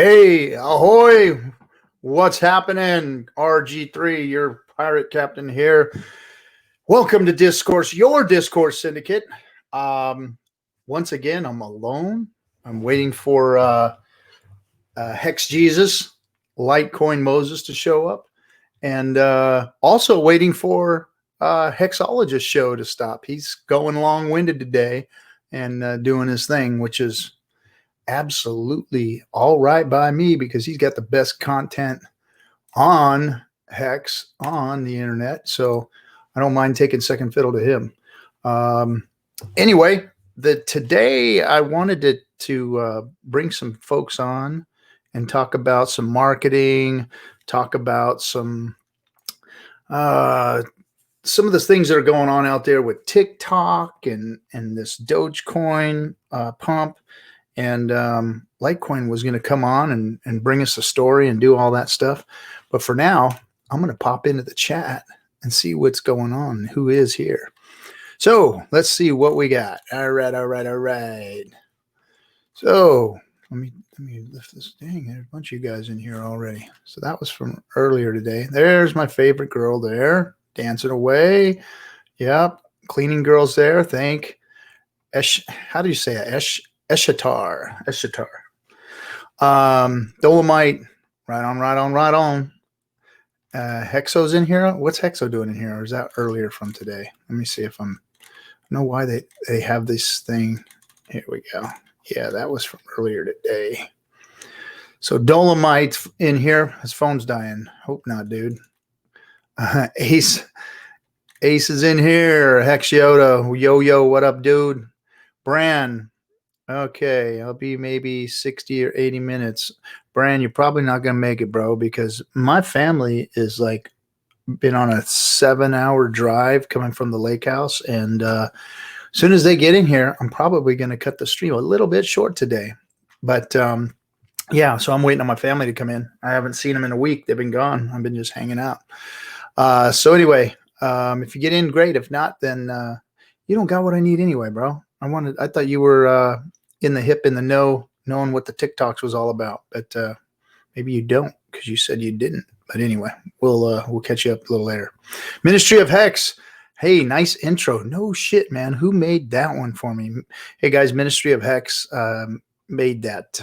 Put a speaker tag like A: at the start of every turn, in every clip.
A: Hey, ahoy! What's happening? RG3, your pirate captain here. Welcome to Discourse, your Discourse Syndicate. Once again, I'm alone. I'm waiting for Hex Jesus, Litecoin Moses to show up, and also waiting for Hexologist show to stop. He's going long-winded today and doing his thing, which is absolutely all right by me because he's got the best content on Hex on the internet. So I don't mind taking second fiddle to him. Anyway, today I wanted to bring some folks on and talk about some marketing, talk about some of the things that are going on out there with Tic Toc and this Dogecoin pump. And Litecoin was going to come on and bring us a story and do all that stuff. But for now, I'm going to pop into the chat and see what's going on, who is here. So let's see what we got. All right. So let me lift this. Dang, there's a bunch of you guys in here already. So that was from earlier today. There's my favorite girl there, dancing away. Yep, cleaning girls there. How do you say it? Eschatar. Dolomite. Right on. Hexo's in here. What's Hexo doing in here? Or is that earlier from today? Let me see if I know why they have this thing. Here we go. Yeah, that was from earlier today. So Dolomite's in here. His phone's dying. Hope not, dude. Ace is in here. Hex Yoda. Yo, what up, dude? Bran. Okay, I'll be maybe 60 or 80 minutes. Bran, you're probably not going to make it, bro, because my family is like been on a 7-hour drive coming from the lake house. And as soon as they get in here, I'm probably going to cut the stream a little bit short today. But yeah, so I'm waiting on my family to come in. I haven't seen them in a week. They've been gone. I've been just hanging out. So anyway, if you get in, great. If not, then you don't got what I need anyway, bro. I thought you were in the know, knowing what the TikToks was all about, but maybe you don't because you said you didn't. But anyway, we'll catch you up a little later. Ministry of Hex. Hey, nice intro. No shit, man. Who made that one for me? Hey guys, Ministry of Hex made that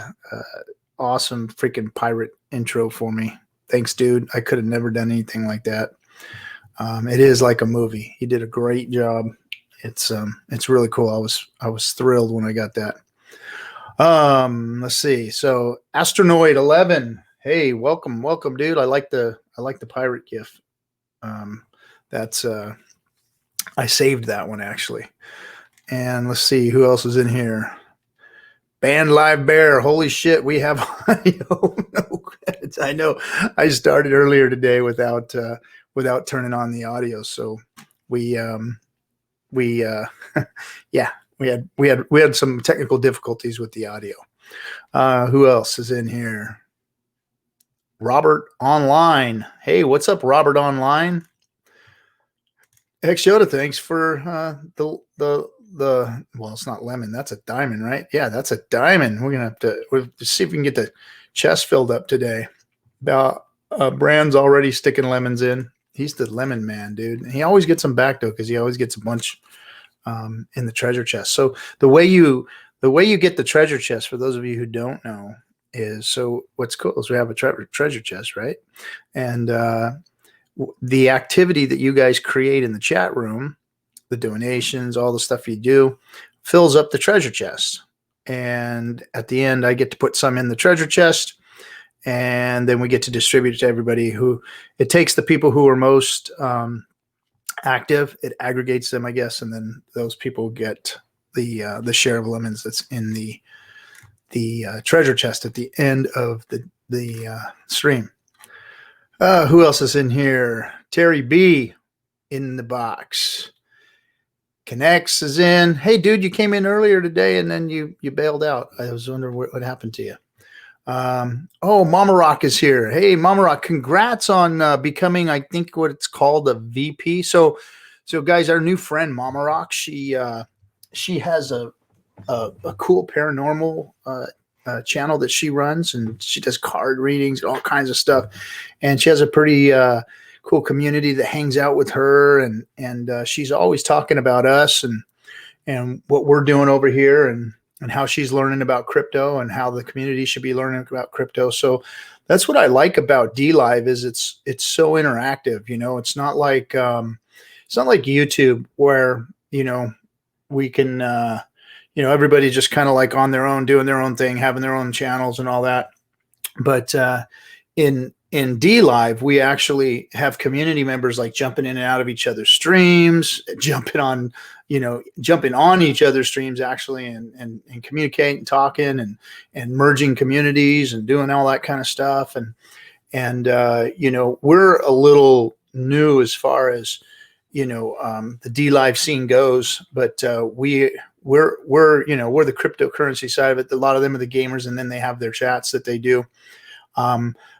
A: awesome freaking pirate intro for me. Thanks, dude. I could have never done anything like that. It is like a movie. He did a great job. It's really cool. I was thrilled when I got that. Let's see. So Astronoid 11. Hey, welcome, dude. I like the pirate gif. That's I saved that one actually. And let's see who else is in here. Band Live Bear. Holy shit, we have audio. No credits. I know. I started earlier today without turning on the audio. So we had some technical difficulties with the audio. Who else is in here? Robert Online. Hey, what's up, Robert Online? Hex Yoda, thanks for the well, it's not lemon, that's a diamond, right? Yeah, that's a diamond. We're gonna have to see if we can get the chest filled up today. Brand's already sticking lemons in. He's the lemon man, dude. He always gets them back though, because he always gets a bunch in the treasure chest. So the way you get the treasure chest, for those of you who don't know, is so what's cool is we have a treasure chest, right? And the activity that you guys create in the chat room, the donations, all the stuff you do, fills up the treasure chest. And at the end, I get to put some in the treasure chest, and then we get to distribute it to everybody. It takes the people who are most active, it aggregates them, I guess, and then those people get the share of lemons that's in the treasure chest at the end of the stream. Who else is in here? Terry B in the box. Connects is in. Hey, dude, you came in earlier today and then you bailed out. I was wondering what happened to you. Mama Rock is here. Hey, Mama Rock, congrats on becoming, I think, what it's called, a VP. So guys, our new friend Mama Rock, she has a cool paranormal channel that she runs, and she does card readings and all kinds of stuff. And she has a pretty cool community that hangs out with her, and she's always talking about us and what we're doing over here, and how she's learning about crypto and how the community should be learning about crypto. So that's what I like about Dlive, is it's so interactive. You know, it's not like YouTube where, you know, we can, you know, everybody just kind of like on their own, doing their own thing, having their own channels and all that. But in Dlive, we actually have community members like jumping in and out of each other's streams, jumping on each other's streams actually, and communicating, talking, and merging communities and doing all that kind of stuff. And you know, we're a little new as far as, you know, the Dlive scene goes, but we're the cryptocurrency side of it. A lot of them are the gamers, and then they have their chats that they do.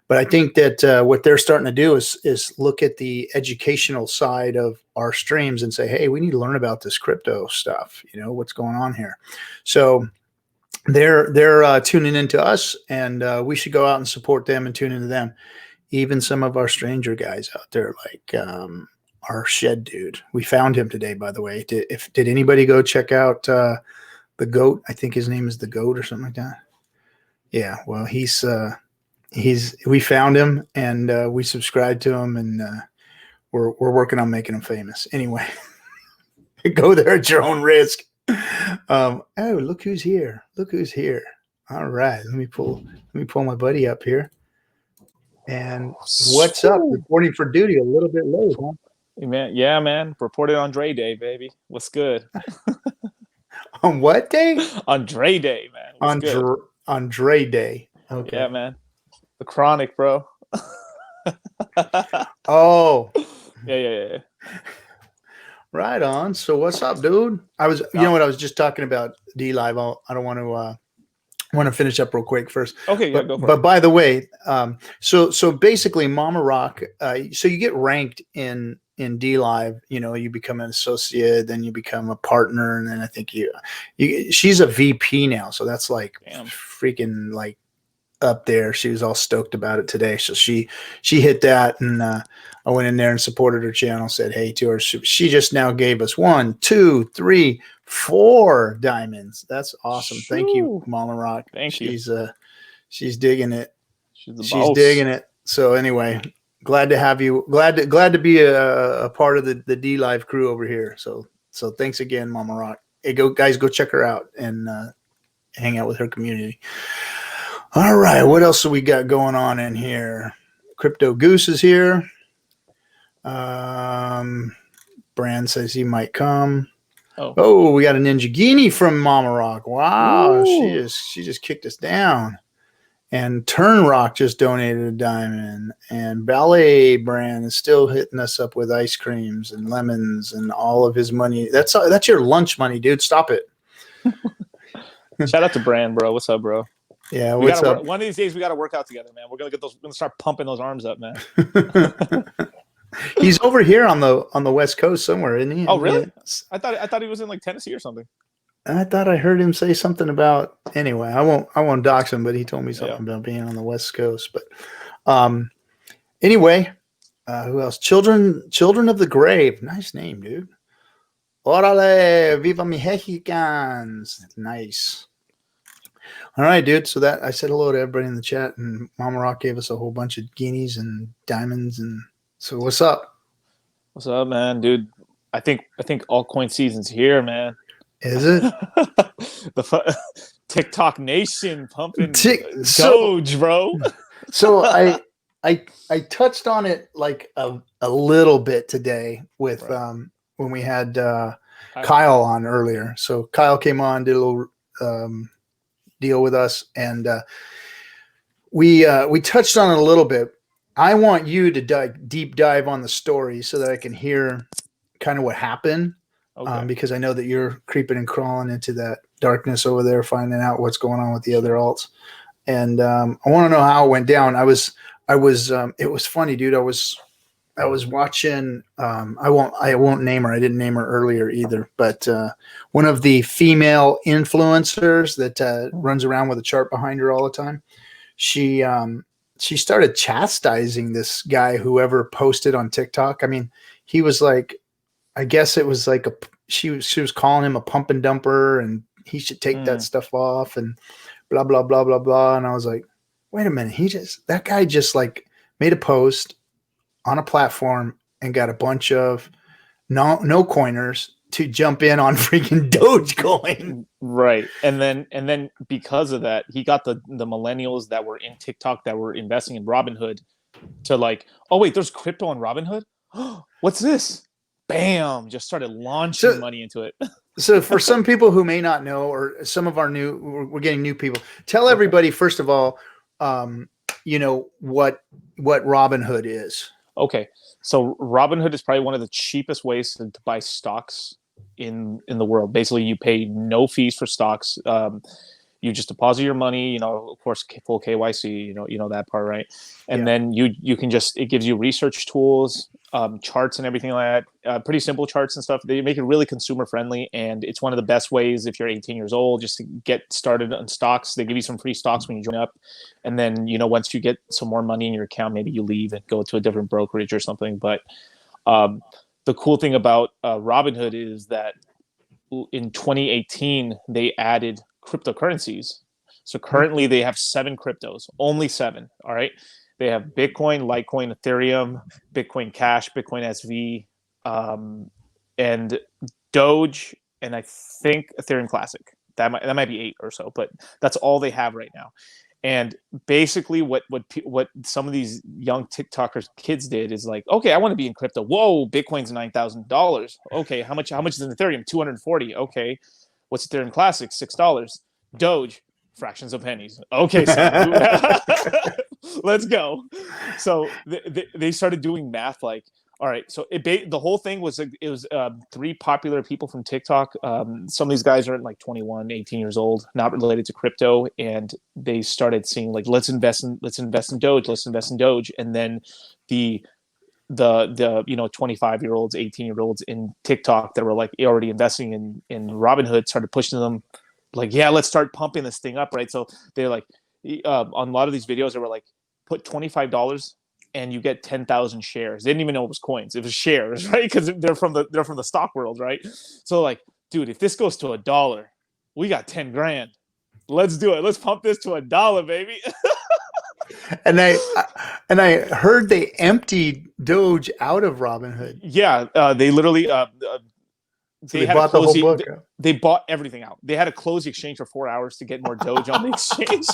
A: But I think that what they're starting to do is look at the educational side of our streams and say, hey, we need to learn about this crypto stuff. You know, what's going on here. So they're tuning into us, and we should go out and support them and tune into them. Even some of our stranger guys out there, like our shed dude. We found him today, by the way. Did anybody go check out the goat? I think his name is the goat or something like that. Yeah, well, we found him, and we subscribed to him, and we're working on making him famous. Anyway, go there at your own risk. Oh, look who's here! Look who's here! All right, let me pull my buddy up here. And what's up? Reporting for duty a little bit late, huh?
B: Hey, man, yeah, man. Reported on Dre Day, baby. What's good?
A: On what day?
B: On Dre Day, man.
A: On Dre Day. Okay.
B: Yeah, man. The Chronic, bro.
A: Oh.
B: Yeah.
A: Right on. So what's up, dude? You know what? I was just talking about Dlive. I don't want to finish up real quick first.
B: Okay, yeah, go for it.
A: But by the way, so basically, Mama Rock. So you get ranked in Dlive. You know, you become an associate, then you become a partner, and then I think she's a VP now. So that's like freaking like up there. She was all stoked about it today. So she hit that, and I went in there and supported her channel, said hey to her. She just now gave us 1, 2, 3, 4 diamonds. That's awesome. Shoo. Thank you, Mama Rock.
B: Thank you.
A: She's digging it.
B: She's
A: digging it. So anyway, glad to have you. Glad to be a part of the Dlive crew over here. So thanks again, Mama Rock. Hey, go check her out and hang out with her community. All right, what else do we got going on in here? Crypto Goose is here. Brand says he might come. Oh, we got a Ninja Guinea from Mama Rock. Wow, ooh. She just kicked us down. And Turn Rock just donated a diamond. And Ballet Brand is still hitting us up with ice creams and lemons and all of his money. That's your lunch money, dude. Stop it.
B: Shout out to Brand, bro. What's up, bro?
A: Yeah, what's up?
B: One of these days we got to work out together, man. We're gonna start pumping those arms up, man.
A: He's over here on the West Coast somewhere, isn't he?
B: Oh, really? I thought he was in like Tennessee or something.
A: I thought I heard him say something about. Anyway, I won't dox him, but he told me something about being on the West Coast. But anyway, who else? Children of the Grave. Nice name, dude. Orale, viva mi Mexicans. Nice. All right, dude. So that I said hello to everybody in the chat, and Mama Rock gave us a whole bunch of guineas and diamonds. And so, what's up?
B: What's up, man, dude? I think altcoin season's here, man.
A: Is it?
B: The Tic Toc Nation pumping Doge, bro.
A: So I touched on it like a little bit today with when we had Kyle on earlier. So Kyle came on, did a little deal with us, and we touched on it a little bit. I want you to deep dive on the story so that I can hear kind of what happened. Okay. Because I know that you're creeping and crawling into that darkness over there, finding out what's going on with the other alts. And I want to know how it went down. It was funny, dude. I was watching. I won't name her. I didn't name her earlier either. But one of the female influencers that runs around with a chart behind her all the time. She started chastising this guy, whoever posted on TikTok. I mean, he was like, I guess it was like she was calling him a pump and dumper, and he should take that stuff off, and blah blah blah blah blah. And I was like, wait a minute, that guy just like made a post on a platform and got a bunch of no coiners to jump in on freaking Dogecoin.
B: Right. And then because of that, he got the millennials that were in TikTok that were investing in Robinhood to like, oh wait, there's crypto on Robinhood? What's this? Bam, just started launching money into it.
A: So for some people who may not know, or some of our we're getting new people, tell everybody first of all, what Robinhood is.
B: Okay. So Robinhood is probably one of the cheapest ways to buy stocks in the world. Basically, you pay no fees for stocks. You just deposit your money, of course, full KYC, you know that part, right? And then you can it gives you research tools, charts and everything like that. Pretty simple charts and stuff. They make it really consumer friendly, and it's one of the best ways if you're 18 years old just to get started on stocks. They give you some free stocks when you join up, and then once you get some more money in your account, maybe you leave and go to a different brokerage or something. But the cool thing about Robinhood is that in 2018 they added cryptocurrencies. So currently they have 7 cryptos, only 7. All right. They have Bitcoin, Litecoin, Ethereum, Bitcoin Cash, Bitcoin SV, and Doge, and I think Ethereum Classic. That might be 8 or so, but that's all they have right now. And basically what some of these young TikTokers kids did is like, okay, I want to be in crypto. Whoa, Bitcoin's $9,000. Okay, how much is in Ethereum? 240. Okay. What's Ethereum Classic? $6. Doge, fractions of pennies. Okay, son. Let's go. So they started doing math like, all right. So the whole thing was 3 popular people from TikTok. Some of these guys are like 21, 18 years old, not related to crypto, and they started seeing like, let's invest in Doge, let's invest in Doge, and then the 25-year-olds, 18-year-olds in TikTok that were like already investing in Robinhood started pushing them like, yeah, let's start pumping this thing up, right? So they're like, on a lot of these videos, they were like, put $25 and you get 10,000 shares. They didn't even know it was coins; it was shares, right? Because they're from the stock world, right? So like, dude, if this goes to $1, we got 10 grand. Let's do it. Let's pump this to $1, baby.
A: And I heard they emptied Doge out of Robinhood.
B: Yeah, they literally
A: they bought the whole book.
B: They bought everything out. They had to close the exchange for 4 hours to get more Doge on the exchange.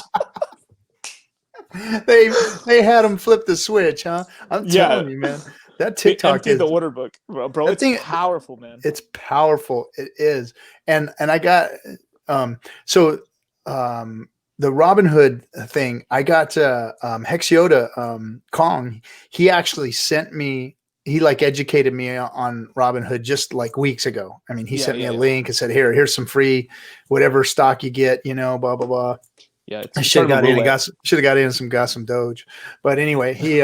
A: They had them flip the switch, huh? I'm telling you, man. That TikTok
B: is the order book, bro. It's powerful, man.
A: It's powerful. It is, and I got the Robinhood thing. I got Hexyoda Kong. He actually sent me. He like educated me on Robinhood just like weeks ago. I mean, he sent me a link and said, here's some free whatever stock you get, blah blah blah.
B: Yeah,
A: I should have got in. Got some Doge, but anyway, he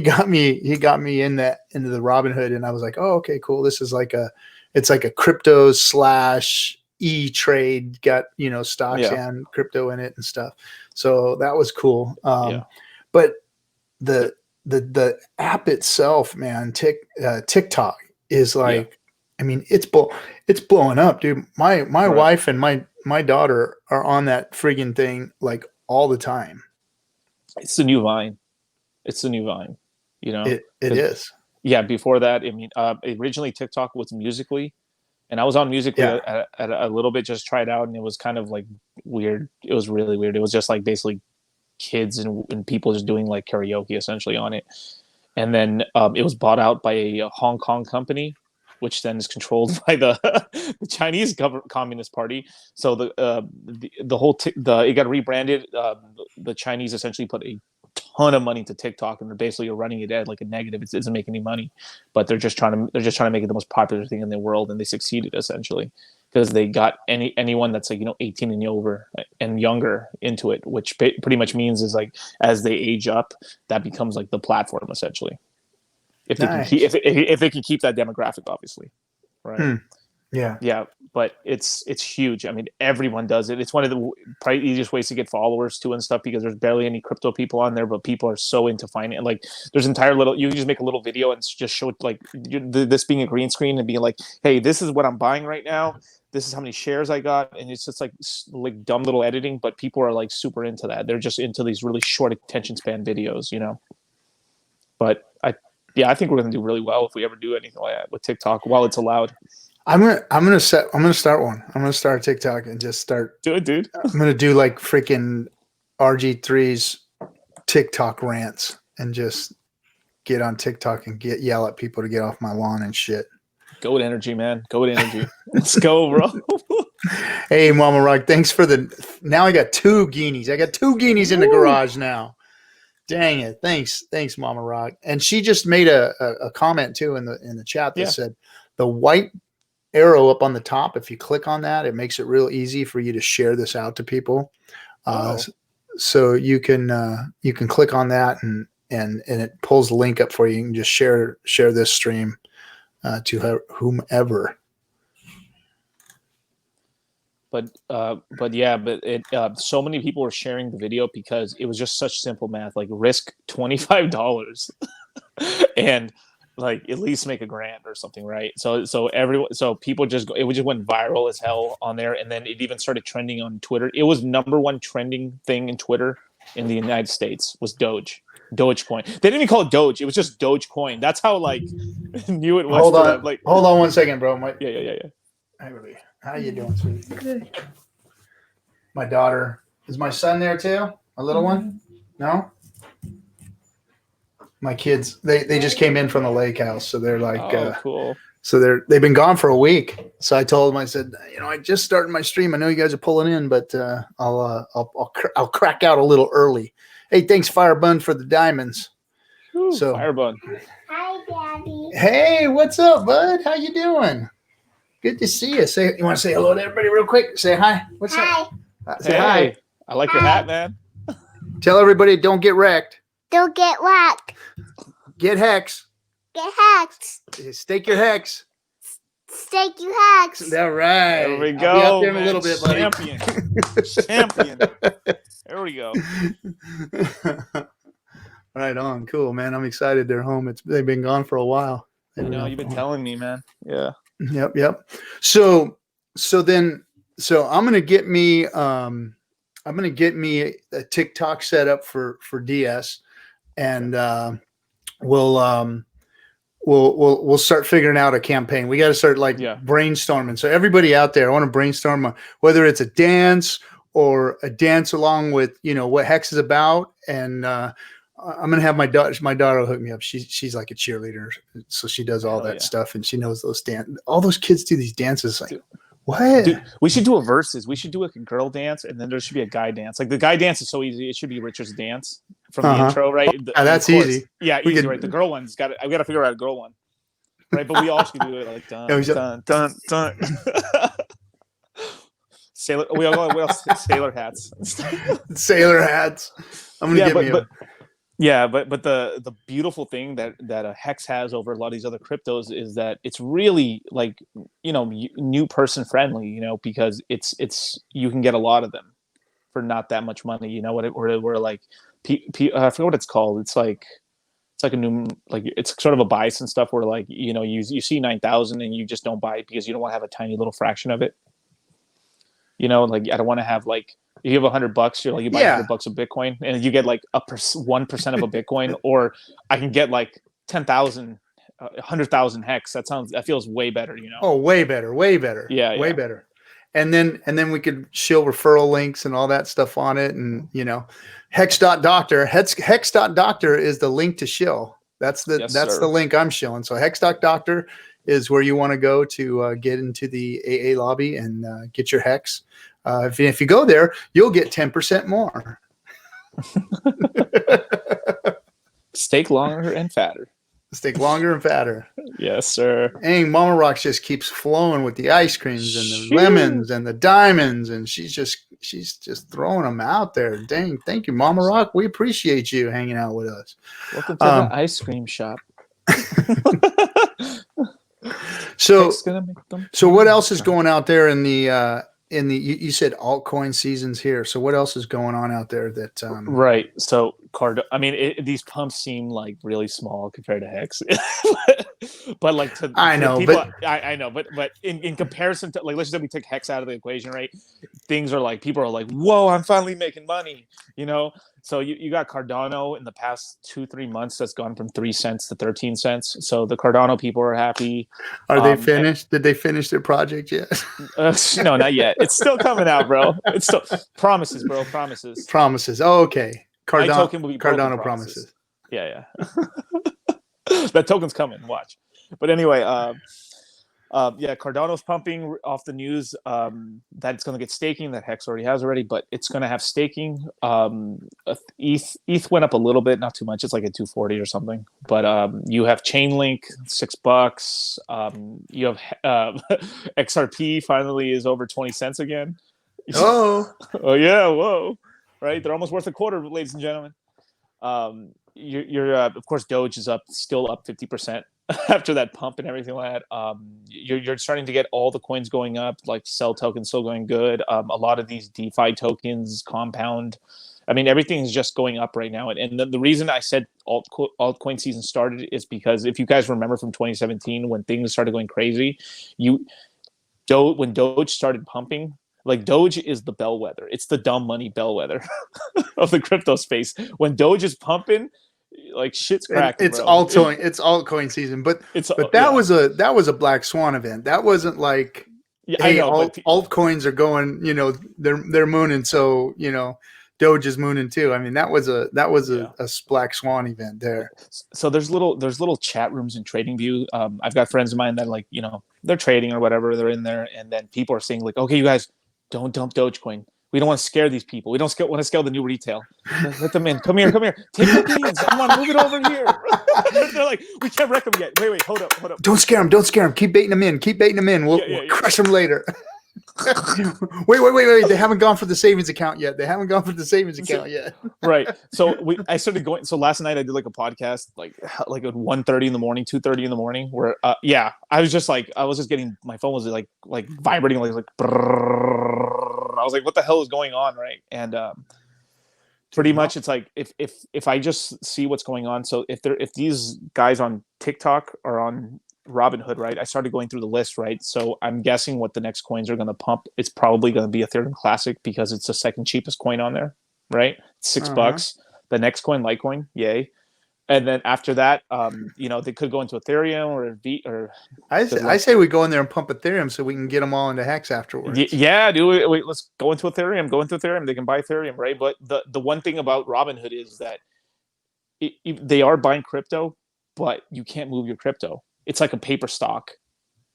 A: got me into the Robinhood, and I was like, oh, okay, cool. This is it's like a crypto / E-Trade, got stocks and crypto in it and stuff. So that was cool. But the app itself, man, TikTok is like, I mean, it's blowing up, dude. My wife and my daughter are on that friggin' thing like all the time.
B: It's the new Vine. It
A: is.
B: Yeah. Before that, I mean, originally TikTok was Musical.ly, and I was on Musical.ly at a little bit, just try it out, and it was kind of like weird. It was really weird. It was just like basically kids and people just doing like karaoke essentially on it. And then it was bought out by a Hong Kong company, which then is controlled by the Chinese Communist Party. So the whole it got rebranded. The Chinese essentially put a ton of money into TikTok, and they're basically running it at like a negative. It doesn't make any money, but they're just trying to make it the most popular thing in the world, and they succeeded essentially because they got anyone that's like 18 and over and younger into it, which pretty much means is like as they age up, that becomes like the platform essentially. if they can keep if it can keep that demographic, obviously, right? Yeah, but it's huge. I mean, everyone does it. It's one of the probably easiest ways to get followers too and stuff, because there's barely any crypto people on there, but people are so into finance. Like, there's entire little, you can just make a little video and just show it, like this being a green screen and being like, hey, this is what I'm buying right now. This is how many shares I got, and it's just like dumb little editing, but people are like super into that. They're just into these really short attention span videos, you know. But I think we're gonna do really well if we ever do anything like that with TikTok while it's allowed.
A: I'm gonna start one. I'm gonna start TikTok and just start.
B: Do it, dude.
A: I'm gonna do like freaking RG3's TikTok rants and just get on TikTok and yell at people to get off my lawn and shit.
B: Go with energy, man. Go with energy. Let's go, bro.
A: Hey, Mama Rock, thanks for now I got 2 guineas. I got 2 guineas in the garage now. Dang it. Thanks, Mama Rock. And she just made a comment too in the chat that said the white arrow up on the top, if you click on that, it makes it real easy for you to share this out to people. So you can click on that and it pulls the link up for you. You can just share this stream to whomever.
B: But so many people were sharing the video because it was just such simple math, like risk $25 and like at least make $1,000 or something, right? So people it just went viral as hell on there, and then it even started trending on Twitter. It was #1 trending thing in Twitter in the United States was Dogecoin. They didn't even call it Doge; it was just Dogecoin. That's how like new it was.
A: Hold on 1 second, bro.
B: Yeah.
A: How you doing, sweetie? Good. My daughter, is my son there too? A little one? No. My kids, they just came in from the lake house, so they're like,
B: cool.
A: So they've been gone for a week. So I told them, I said, I just started my stream. I know you guys are pulling in, but I'll crack out a little early. Hey, thanks, Firebun, for the diamonds.
B: Ooh, so Firebun.
C: Hi, Daddy.
A: Hey, what's up, bud? How you doing? Good to see you. You want to say hello to everybody real quick? Say hi. What's up? Say hi.
B: I like your hat, man.
A: Tell everybody, don't get wrecked.
C: Don't get whacked.
A: Get hex.
C: Get hacked.
A: Stake your hex.
C: Stake your hacks.
A: All right.
B: There we go.
A: I'll be up there in a little bit, buddy.
B: Champion. There we go.
A: Right on. Cool, man. I'm excited they're home. They've been gone for a while.
B: I know you've been telling me, man. Yeah.
A: Yep. So I'm gonna get me a TikTok set up for DS, and we'll start figuring out a campaign. We got to start brainstorming. So everybody out there, I want to brainstorm whether it's a dance or a dance along with what Hex is about, and I'm gonna have my daughter hook me up. She's like a cheerleader, so she does all that stuff, and she knows those all those kids do these dances. Like, what?
B: Dude, we should do a versus. We should do a girl dance, and then there should be a guy dance. Like the guy dance is so easy. It should be Richard's dance from the intro, right?
A: That's easy.
B: Yeah, easy, right? The girl one's got it. I've got to figure out a girl one, right? But we all should do it like dun. Sailor. We all go. What else? Sailor hats.
A: Sailor hats. I'm gonna get me.
B: But the beautiful thing that Hex has over a lot of these other cryptos is that it's really like new person friendly, because it's you can get a lot of them for not that much money. We're like I forget what it's called. It's like a new, like it's sort of a bias and stuff where like you see 9,000 and you just don't buy it because you don't want to have a tiny little fraction of it. Like I don't want to have like. You have $100, you're like you buy $100 of Bitcoin, and you get like 1% of a Bitcoin, or I can get like 10,000, 100,000 hex. That feels way better,
A: Oh, way better. Yeah, way better. And then we could show referral links and all that stuff on it, and Hex.Doctor. Hex.Doctor is the link to show. That's the link I'm showing. So Hex.Doctor is where you want to go to get into the AA lobby and get your hex. If you go there, you'll get 10% more.
B: Stake longer and fatter.
A: Yes,
B: sir.
A: Dang, Mama Rock just keeps flowing with the ice creams and the lemons and the diamonds, and she's just throwing them out there. Dang, thank you, Mama Rock. We appreciate you hanging out with us.
B: Welcome to the ice cream shop.
A: So,
B: Hex gonna make them
A: so what else is going out there in the you said altcoin seasons here. So what else is going on out there that
B: right? So I mean, these pumps seem like really small compared to Hex, but like to
A: I know,
B: people,
A: but
B: I know, but in comparison to, like, let's just say we take Hex out of the equation, right? Things are like, people are like, whoa, I'm finally making money, you know. So you got Cardano in the past 2-3 months that's gone from 3 cents to 13 cents. So the Cardano people are happy.
A: are they finished? Did they finish their project yet?
B: No, not yet. It's still coming out, bro. It's still promises, bro. Promises.
A: Promises. Oh, okay.
B: My token will be
A: Cardano
B: promises. Yeah. That token's coming. Watch. But anyway, yeah, Cardano's pumping off the news that it's going to get staking. That Hex already, but it's going to have staking. ETH went up a little bit, not too much. It's like at 240 or something. But you have Chainlink, $6. You have XRP finally is over 20 cents again.
A: Oh,
B: Oh yeah, whoa! Right, they're almost worth a quarter, ladies and gentlemen. You're of course, Doge is still up 50%. After that pump and everything like that, you're starting to get all the coins going up, like Cell token's still going good. A lot of these DeFi tokens, Compound, I mean, everything is just going up right now. And the reason I said altcoin season started is because if you guys remember from 2017 when things started going crazy, when Doge started pumping, like Doge is the bellwether. It's the dumb money bellwether of the crypto space. When Doge is pumping, like shit's cracking.
A: It's altcoin season, but that was a black swan event. That wasn't like,
B: yeah,
A: hey,
B: I know,
A: altcoins are going, you know, they're mooning, so you know, Doge is mooning too. I mean, that was a black swan event there.
B: So there's little chat rooms in TradingView. I've got friends of mine that, like, you know, they're trading or whatever, they're in there, and then people are saying like, okay, you guys, don't dump Dogecoin. We don't want to scare these people. We don't want to scare the new retail. Let them in. Come here. Take the beans. Come on, move it over here. They're like, we can't wreck them yet. Wait, hold up.
A: Don't scare them. Keep baiting them in. We'll crush them later. wait. They haven't gone for the savings account yet.
B: Right. So I started going. So last night I did like a podcast, like at 1:30 in the morning, 2:30 in the morning, where I was just getting, my phone was like vibrating, like brrrr. I was like, what the hell is going on, right? And pretty much it's like if I just see what's going on. So if these guys on TikTok are on Robinhood, right? I started going through the list, right? So I'm guessing what the next coins are going to pump. It's probably going to be Ethereum Classic because it's the second cheapest coin on there, right? $6. The next coin, Litecoin, yay. And then after that, you know, they could go into Ethereum or
A: I say we go in there and pump Ethereum so we can get them all into Hex afterwards.
B: Yeah, dude. Wait, let's go into Ethereum. They can buy Ethereum, right? But the one thing about Robinhood is that they are buying crypto, but you can't move your crypto. It's like a paper stock.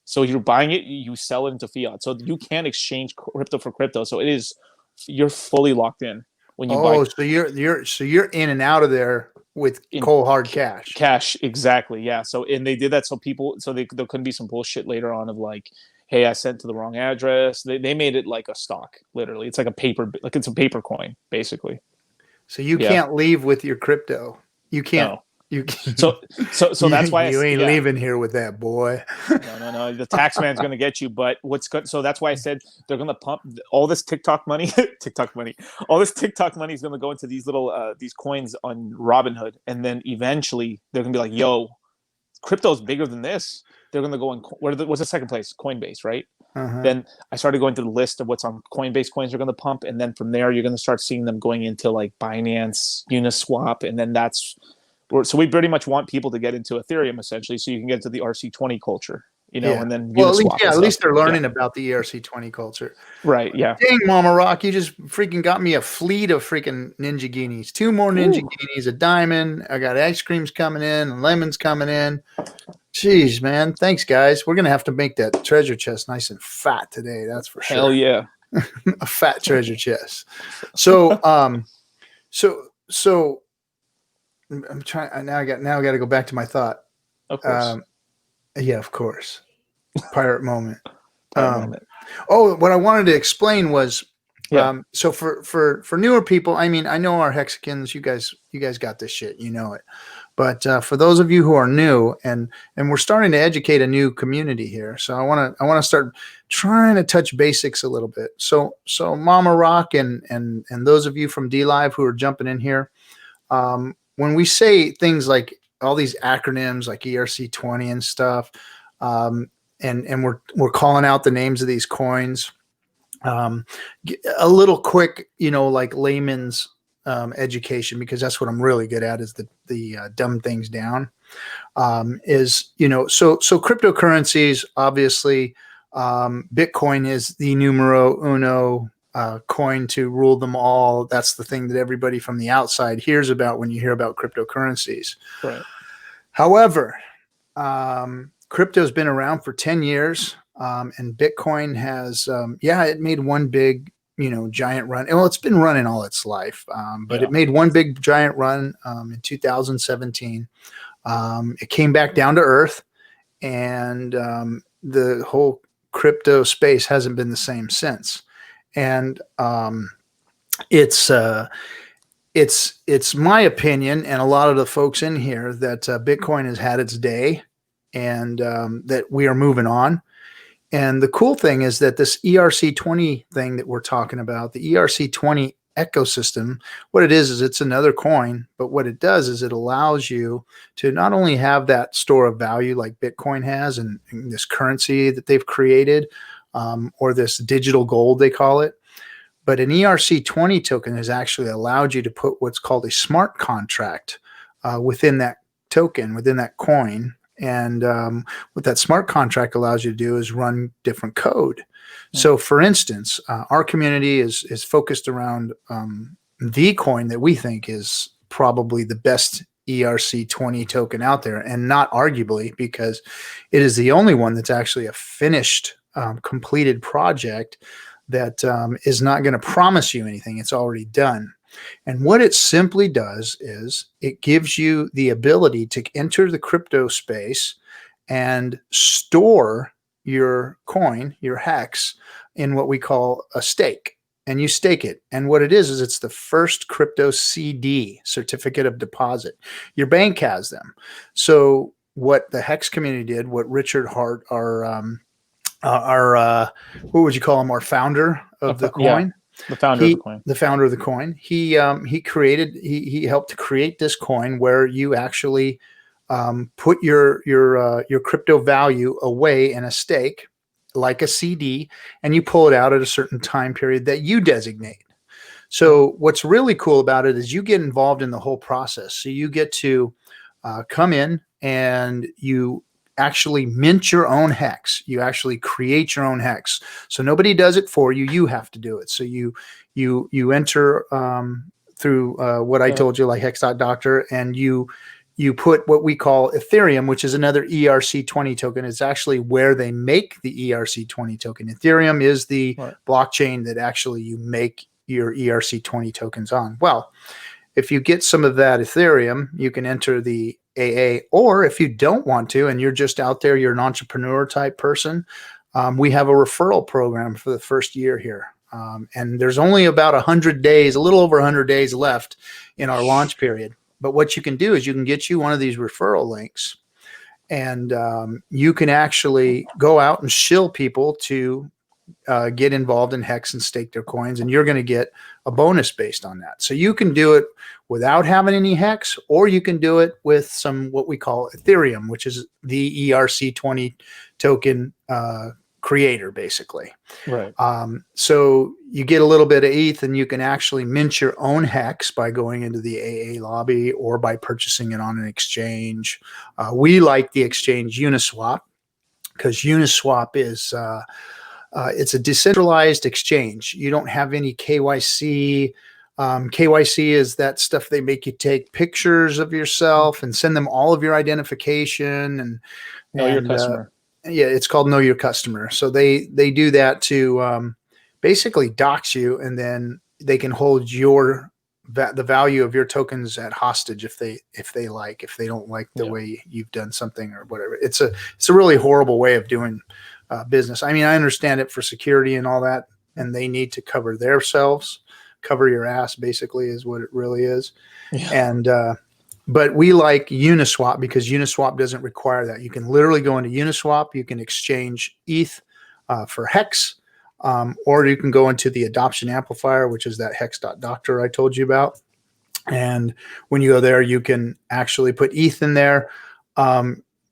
B: So you're buying it, you sell it into fiat. So you can't exchange crypto for crypto. So you're fully locked in when you buy.
A: So you're in and out of there with cold hard cash.
B: Cash, exactly. Yeah. So, and they did that so there couldn't be some bullshit later on of like, hey, I sent to the wrong address. They made it like a stock, literally. It's like it's a paper coin, basically.
A: So you can't leave with your crypto. You can't.
B: No. So that's why
A: you ain't leaving here with that, boy.
B: No. The tax man's going to get you. But what's good? So that's why I said they're going to pump all this TikTok money. All this TikTok money is going to go into these little these coins on Robinhood, and then eventually they're going to be like, "Yo, crypto's bigger than this." They're going to go on. What's the second place? Coinbase, right? Then I started going through the list of what's on Coinbase coins are going to pump, and then from there you're going to start seeing them going into like Binance, Uniswap, and then so we pretty much want people to get into Ethereum essentially, so you can get into the ERC20 culture, you know, and then
A: at least they're learning about the ERC20 culture,
B: right? Yeah.
A: Dang, Mama Rock, you just freaking got me a fleet of freaking Ninja Guineas, 2 more Ninja Guineas, a diamond. I got ice creams coming in and lemons coming in. Jeez, man, thanks guys. We're gonna have to make that treasure chest nice and fat today. That's for sure.
B: Hell yeah,
A: a fat treasure chest. So, so. I'm trying now. I got to go back to my thought.
B: Of course.
A: Yeah, of course. Pirate moment. What I wanted to explain was, so for newer people, I mean, I know our Hexicans, you guys got this shit, you know it, But for those of you who are new, and we're starting to educate a new community here, so I want to start trying to touch basics a little bit. So Mama Rock and those of you from Dlive who are jumping in here, when we say things like all these acronyms like ERC20 and stuff, and we're calling out the names of these coins, a little quick, like layman's education, because that's what I'm really good at, is the dumb things down. So cryptocurrencies, obviously, Bitcoin is the numero uno coin to rule them all. That's the thing that everybody from the outside hears about when you hear about cryptocurrencies.
B: Right.
A: However, crypto's been around for 10 years, and Bitcoin has, it made one big, giant run. Well, it's been running all its life, but it made one big giant run in 2017. It came back down to earth, and the whole crypto space hasn't been the same since. And it's my opinion, and a lot of the folks in here, that Bitcoin has had its day, and that we are moving on. And the cool thing is that this ERC20 thing that we're talking about, the ERC20 ecosystem, what it is it's another coin, but what it does is it allows you to not only have that store of value like Bitcoin has, and this currency that they've created, or this digital gold, they call it, but an ERC20 token has actually allowed you to put what's called a smart contract within that token, within that coin. And what that smart contract allows you to do is run different code. So, for instance, our community is focused around the coin that we think is probably the best ERC20 token out there, and not arguably, because it is the only one that's actually a finished, completed project that is not going to promise you anything. It's already done. And what it simply does is it gives you the ability to enter the crypto space and store your coin, your HEX, in what we call a stake. And you stake it. And what it is it's the first crypto CD, certificate of deposit. Your bank has them. So what the HEX community did, what Richard Hart, our what would you call him, our founder of the coin?
B: Yeah. The founder of the coin.
A: The founder of the coin. He helped to create this coin where you actually put your crypto value away in a stake, like a CD, and you pull it out at a certain time period that you designate. So what's really cool about it is you get involved in the whole process. So you get to come in and you actually mint your own HEX. You actually create your own HEX. So nobody does it for you. You have to do it. So you enter through what I told you, like Hex.Doctor, and you put what we call Ethereum, which is another ERC20 token. It's actually where they make the ERC20 token. Ethereum is the blockchain that actually you make your ERC20 tokens on. Well, if you get some of that Ethereum, you can enter the AA, or if you don't want to, and you're just out there, you're an entrepreneur type person, we have a referral program for the first year here. And there's only about 100 days, a little over 100 days left in our launch period. But what you can do is you can get you one of these referral links, and you can actually go out and shill people to get involved in HEX and stake their coins, and you're going to get a bonus based on that. So you can do it without having any HEX, or you can do it with some what we call Ethereum, which is the ERC20 token creator, basically.
B: Right.
A: So you get a little bit of ETH, and you can actually mint your own HEX by going into the AA lobby or by purchasing it on an exchange. We like the exchange Uniswap, because Uniswap is it's a decentralized exchange. You don't have any KYC. KYC is that stuff they make you take pictures of yourself and send them all of your identification and
B: know your customer.
A: Yeah, it's called Know Your Customer. So they do that to basically dox you, and then they can hold the value of your tokens at hostage if they don't like the way you've done something or whatever. It's a really horrible way of doing business. I mean, I understand it for security and all that, and they need to cover themselves. Cover your ass, basically, is what it really is. Yeah. And But we like Uniswap because Uniswap doesn't require that. You can literally go into Uniswap. You can exchange ETH for HEX, or you can go into the adoption amplifier, which is that hex.doctor I told you about. And when you go there, you can actually put ETH in there,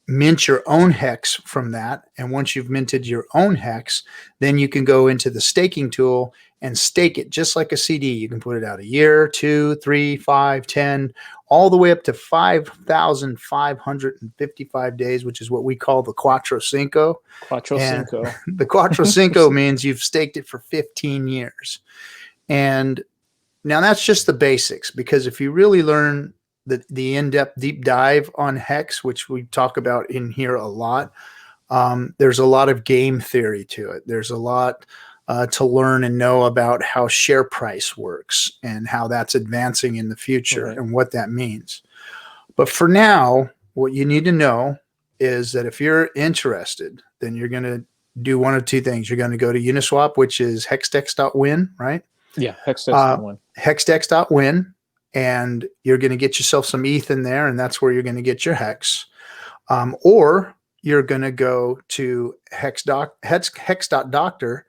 A: mint your own HEX from that. And once you've minted your own HEX, then you can go into the staking tool and stake it just like a CD. You can put it out a year, 2, 3, 5, 10, all the way up to 5,555 days, which is what we call the Quattro Cinco. The Quattro Cinco means you've staked it for 15 years. And now that's just the basics, because if you really learn the in-depth deep dive on HEX, which we talk about in here a lot, there's a lot of game theory to it. There's a lot to learn and know about how share price works and how that's advancing in the future and what that means. But for now, what you need to know is that if you're interested, then you're going to do one of two things. You're going to go to Uniswap, which is hexdex.win, right?
B: Yeah, hexdex.win.
A: Hexdex.win, and you're going to get yourself some ETH in there, and that's where you're going to get your HEX. Or you're going to go to hex.doctor,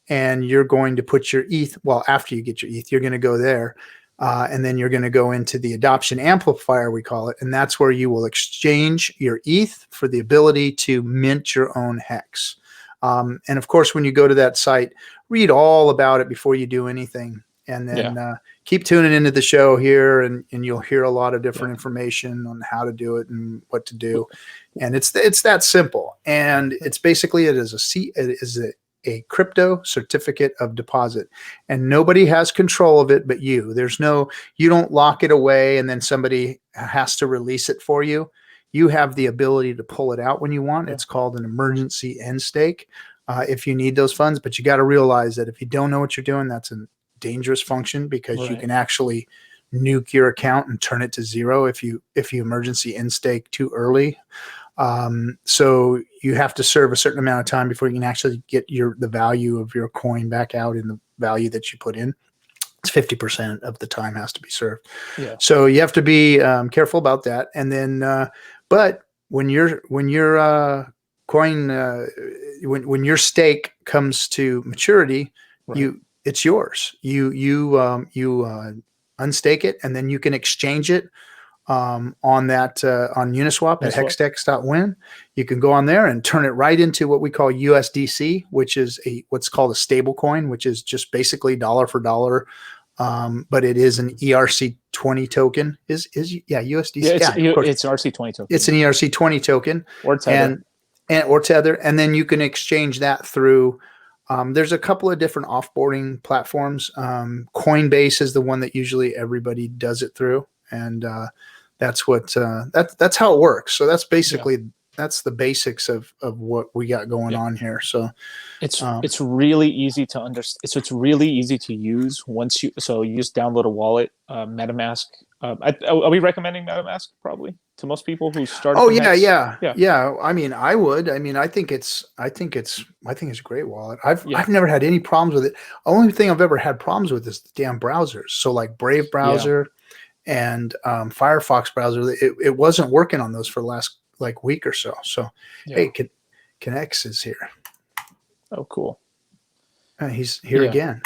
A: and you're going to put your ETH. Well, after you get your ETH, you're going to go there, and then you're going to go into the adoption amplifier, we call it, and that's where you will exchange your ETH for the ability to mint your own HEX. And of course, when you go to that site, read all about it before you do anything, and then keep tuning into the show here, and you'll hear a lot of different information on how to do it and what to do. And it's that simple. And it's basically, it is a crypto certificate of deposit, and nobody has control of it but you. You don't lock it away and then somebody has to release it for you. You have the ability to pull it out when you want. It's called an emergency end stake if you need those funds. But you got to realize that if you don't know what you're doing, that's a dangerous function, because you can actually nuke your account and turn it to zero if you emergency end stake too early. So you have to serve a certain amount of time before you can actually get the value of your coin back out in the value that you put in. It's 50% of the time has to be served. Yeah. So you have to be careful about that. And then, but when your coin, when your stake comes to maturity, it's yours. You unstake it, and then you can exchange it on Uniswap at hexdex.win. You can go on there and turn it right into what we call USDC, which is what's called a stable coin, which is just basically dollar for dollar. But it is an ERC20 token. USDC.
B: It's an ERC20 token.
A: It's an ERC20 token.
B: Or Tether.
A: Or Tether. And then you can exchange that through, there's a couple of different offboarding platforms. Coinbase is the one that usually everybody does it through. And that's that's how it works. So that's basically that's the basics of what we got going on here. So
B: it's really easy to understand. So it's really easy to use once you just download a wallet, MetaMask. Are we recommending MetaMask probably to most people who start?
A: Oh yeah. I mean, I would. I mean, I think it's a great wallet. I've never had any problems with it. Only thing I've ever had problems with is the damn browsers. So like Brave browser and Firefox browser, it wasn't working on those for the last week or so. So hey, Connects is here.
B: Oh, cool.
A: He's here again.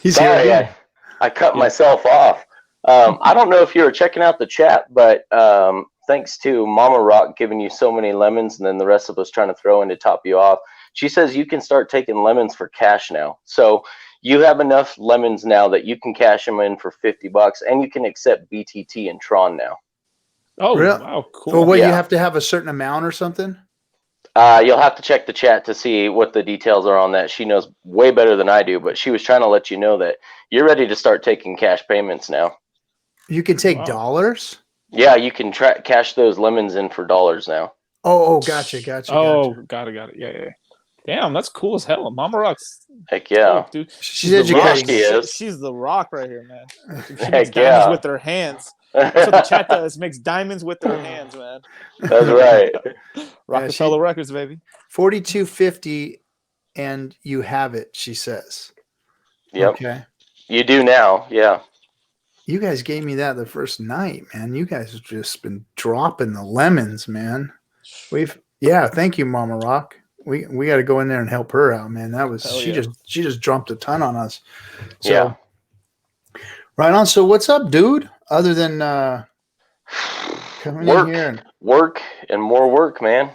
D: He's here again. I cut myself off. I don't know if you were checking out the chat, but thanks to Mama Rock giving you so many lemons and then the rest of us trying to throw in to top you off, she says you can start taking lemons for cash now. So you have enough lemons now that you can cash them in for $50, and you can accept BTT and Tron now.
B: Oh,
A: really?
B: Wow, cool.
A: So what, you have to have a certain amount or something?
D: You'll have to check the chat to see what the details are on that. She knows way better than I do, but she was trying to let you know that you're ready to start taking cash payments now.
A: You can take dollars?
D: Yeah, you can cash those lemons in for dollars now.
A: Oh, gotcha.
B: Oh, got it. Yeah. Damn, that's cool as hell. Mama Rock's.
D: Heck yeah.
B: Dope, dude.
A: She's educating.
B: She's the rock right here, man. She
D: Heck
B: makes diamonds with her hands. That's what the chat does. Makes diamonds with their hands, man.
D: That's right.
B: Rockefeller Records, baby.
A: 4250, and you have it, she says.
D: Yep.
A: Okay.
D: You do now, yeah.
A: You guys gave me that the first night, man. You guys have just been dropping the lemons, man. Thank you, Mama Rock. We got to go in there and help her out, man. That was she just dropped a ton on us. So right on. So what's up, dude? Other than coming in here and
D: work and more work, man.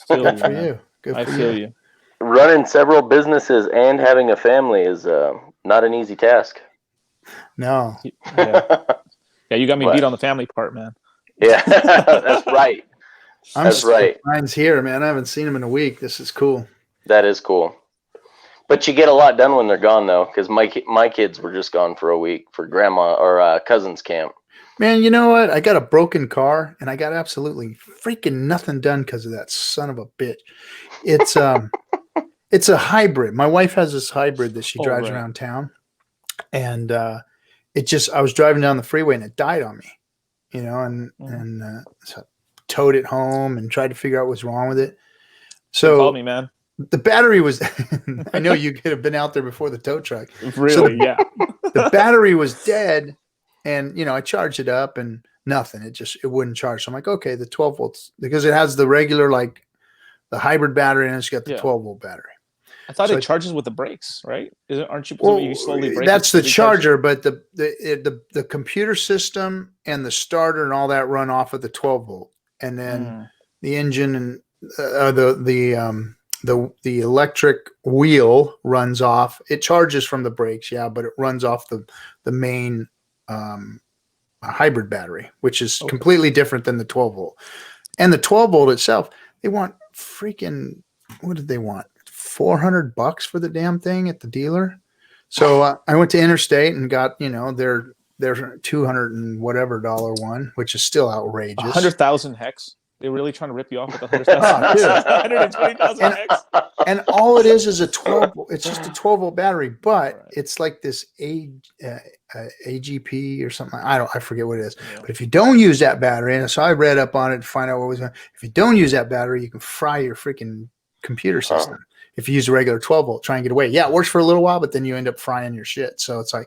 A: Good for you. Good for
B: I feel you.
D: Running several businesses and having a family is not an easy task.
A: No.
B: Yeah, you got me beat on the family part, man.
D: Yeah, that's right. That's right.
A: Mine's here, man. I haven't seen him in a week. This is cool.
D: That is cool. But you get a lot done when they're gone, though, because my kids were just gone for a week for grandma or cousin's camp.
A: Man, you know what? I got a broken car, and I got absolutely freaking nothing done because of that son of a bitch. It's it's a hybrid. My wife has this hybrid that she drives around town, and I was driving down the freeway and it died on me, and so I towed it home and tried to figure out what's wrong with it. So
B: call me, man.
A: The battery was. I know you could have been out there before the tow truck.
B: Really? Yeah.
A: The battery was dead. And, I charged it up and nothing. It wouldn't charge. So I'm like, okay, the 12 volts, because it has the regular, like the hybrid battery and it's got the 12 volt battery.
B: I thought it charges with the brakes, right? Aren't you slowly braking?
A: That's the charger, but the computer system and the starter and all that run off of the 12 volt. And then the engine and the electric wheel runs off. It charges from the brakes, but it runs off the main a hybrid battery, which is completely different than the 12 volt. And the 12 volt itself, they want freaking, what did they want? $400 for the damn thing at the dealer. So I went to Interstate and got, their 200 and whatever dollar one, which is still outrageous.
B: 100,000 hex. They're really trying to rip you off with 100,000. 120,000 hex.
A: And all it is a 12 volt. It's just a 12 volt battery, but it's like this AGP or something. I forget what it is. Yeah. But if you don't use that battery, and so I read up on it to find out what was going on. If you don't use that battery, you can fry your freaking computer system. If you use a regular 12 volt, try and get away. Yeah, it works for a little while, but then you end up frying your shit. So it's like,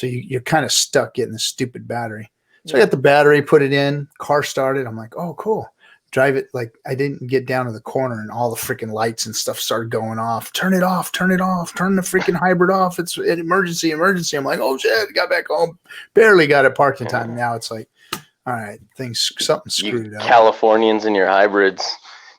A: you're kind of stuck getting this stupid battery. So I got the battery, put it in, car started. I'm like, oh, cool. Drive it. Like I didn't get down to the corner and all the freaking lights and stuff started going off. Turn it off, turn the freaking hybrid off. It's an emergency. I'm like, oh shit, got back home. Barely got it parked in time. Now it's like, all right, something screwed up.
D: Californians and your hybrids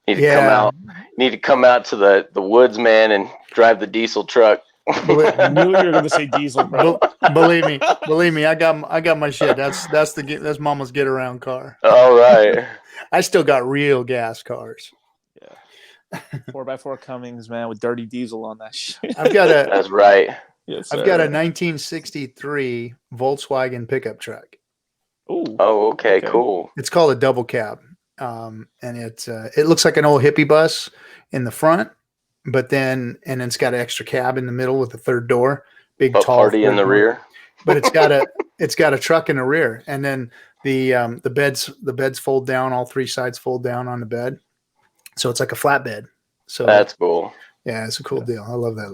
D: need to come out to the woods, man, and drive the diesel truck.
B: I knew you were going to say diesel, bro.
A: Believe me, I got my shit. That's mama's get around car.
D: All right.
A: I still got real gas cars.
B: Yeah. 4x4 Cummings, man, with dirty diesel on that shit.
D: That's right.
B: Yes,
A: I've got a 1963 Volkswagen pickup truck.
B: Ooh.
D: Oh, okay, cool.
A: It's called a double cab. And it looks like an old hippie bus in the front, but then it's got an extra cab in the middle with a third door, big tall
D: party in the rear.
A: But it's got a truck in the rear, and then the beds fold down. All three sides fold down on the bed, so it's like a flatbed. So
D: that's cool.
A: Yeah, it's a cool deal. I love that.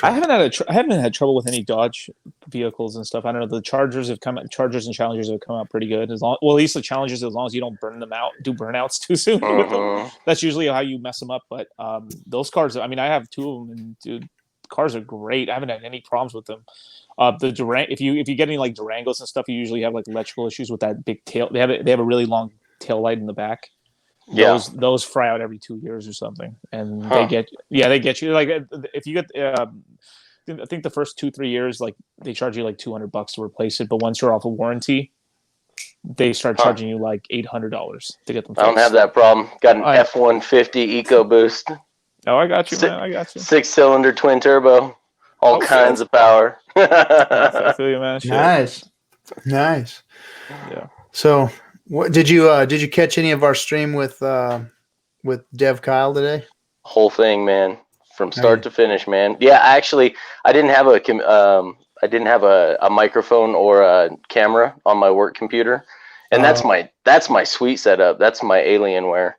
B: I haven't had trouble with any Dodge vehicles and stuff. I don't know. The Chargers and Challengers have come out pretty good. At least the Challengers, as long as you don't burn them out, do burnouts too soon with them. That's usually how you mess them up. But those cars, I mean, I have two of them, and dude, cars are great. I haven't had any problems with them. If you get any like Durangos and stuff, you usually have like electrical issues with that big tail. They have a really long tail light in the back. Those fry out every 2 years or something, and they get you like if you get I think the first 2-3 years like they charge you like $200 to replace it, but once you're off a warranty, they start charging you like $800 to get them fixed.
D: I don't have that problem. Got an F-150 EcoBoost.
B: Oh, I got you, man. I got you.
D: 6-cylinder twin turbo, all kinds of power.
B: I feel you, man.
A: Shit. Nice.
B: Yeah.
A: So. What did you catch any of our stream with Dev Kyle today?
D: Whole thing, man, from start to finish, man. Yeah, actually, I didn't have a microphone or a camera on my work computer, and that's my sweet setup. That's my Alienware,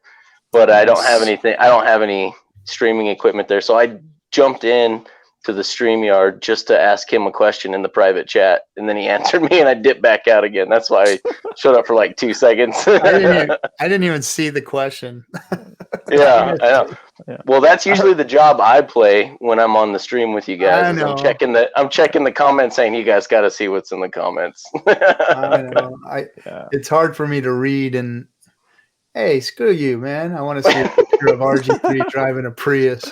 D: but I don't have anything. I don't have any streaming equipment there, so I jumped in to the StreamYard just to ask him a question in the private chat, and then he answered me, and I dipped back out again. That's why I showed up for like 2 seconds.
A: I didn't even see the question.
D: Yeah, I know.
B: Yeah.
D: Well, that's usually the job I play when I'm on the stream with you guys.
A: I
D: is
A: know.
D: I'm checking the comments, saying you guys got to see what's in the comments.
A: I know.
B: Yeah.
A: It's hard for me to read and. Hey, screw you, man. I want to see a picture of RG3 driving a Prius.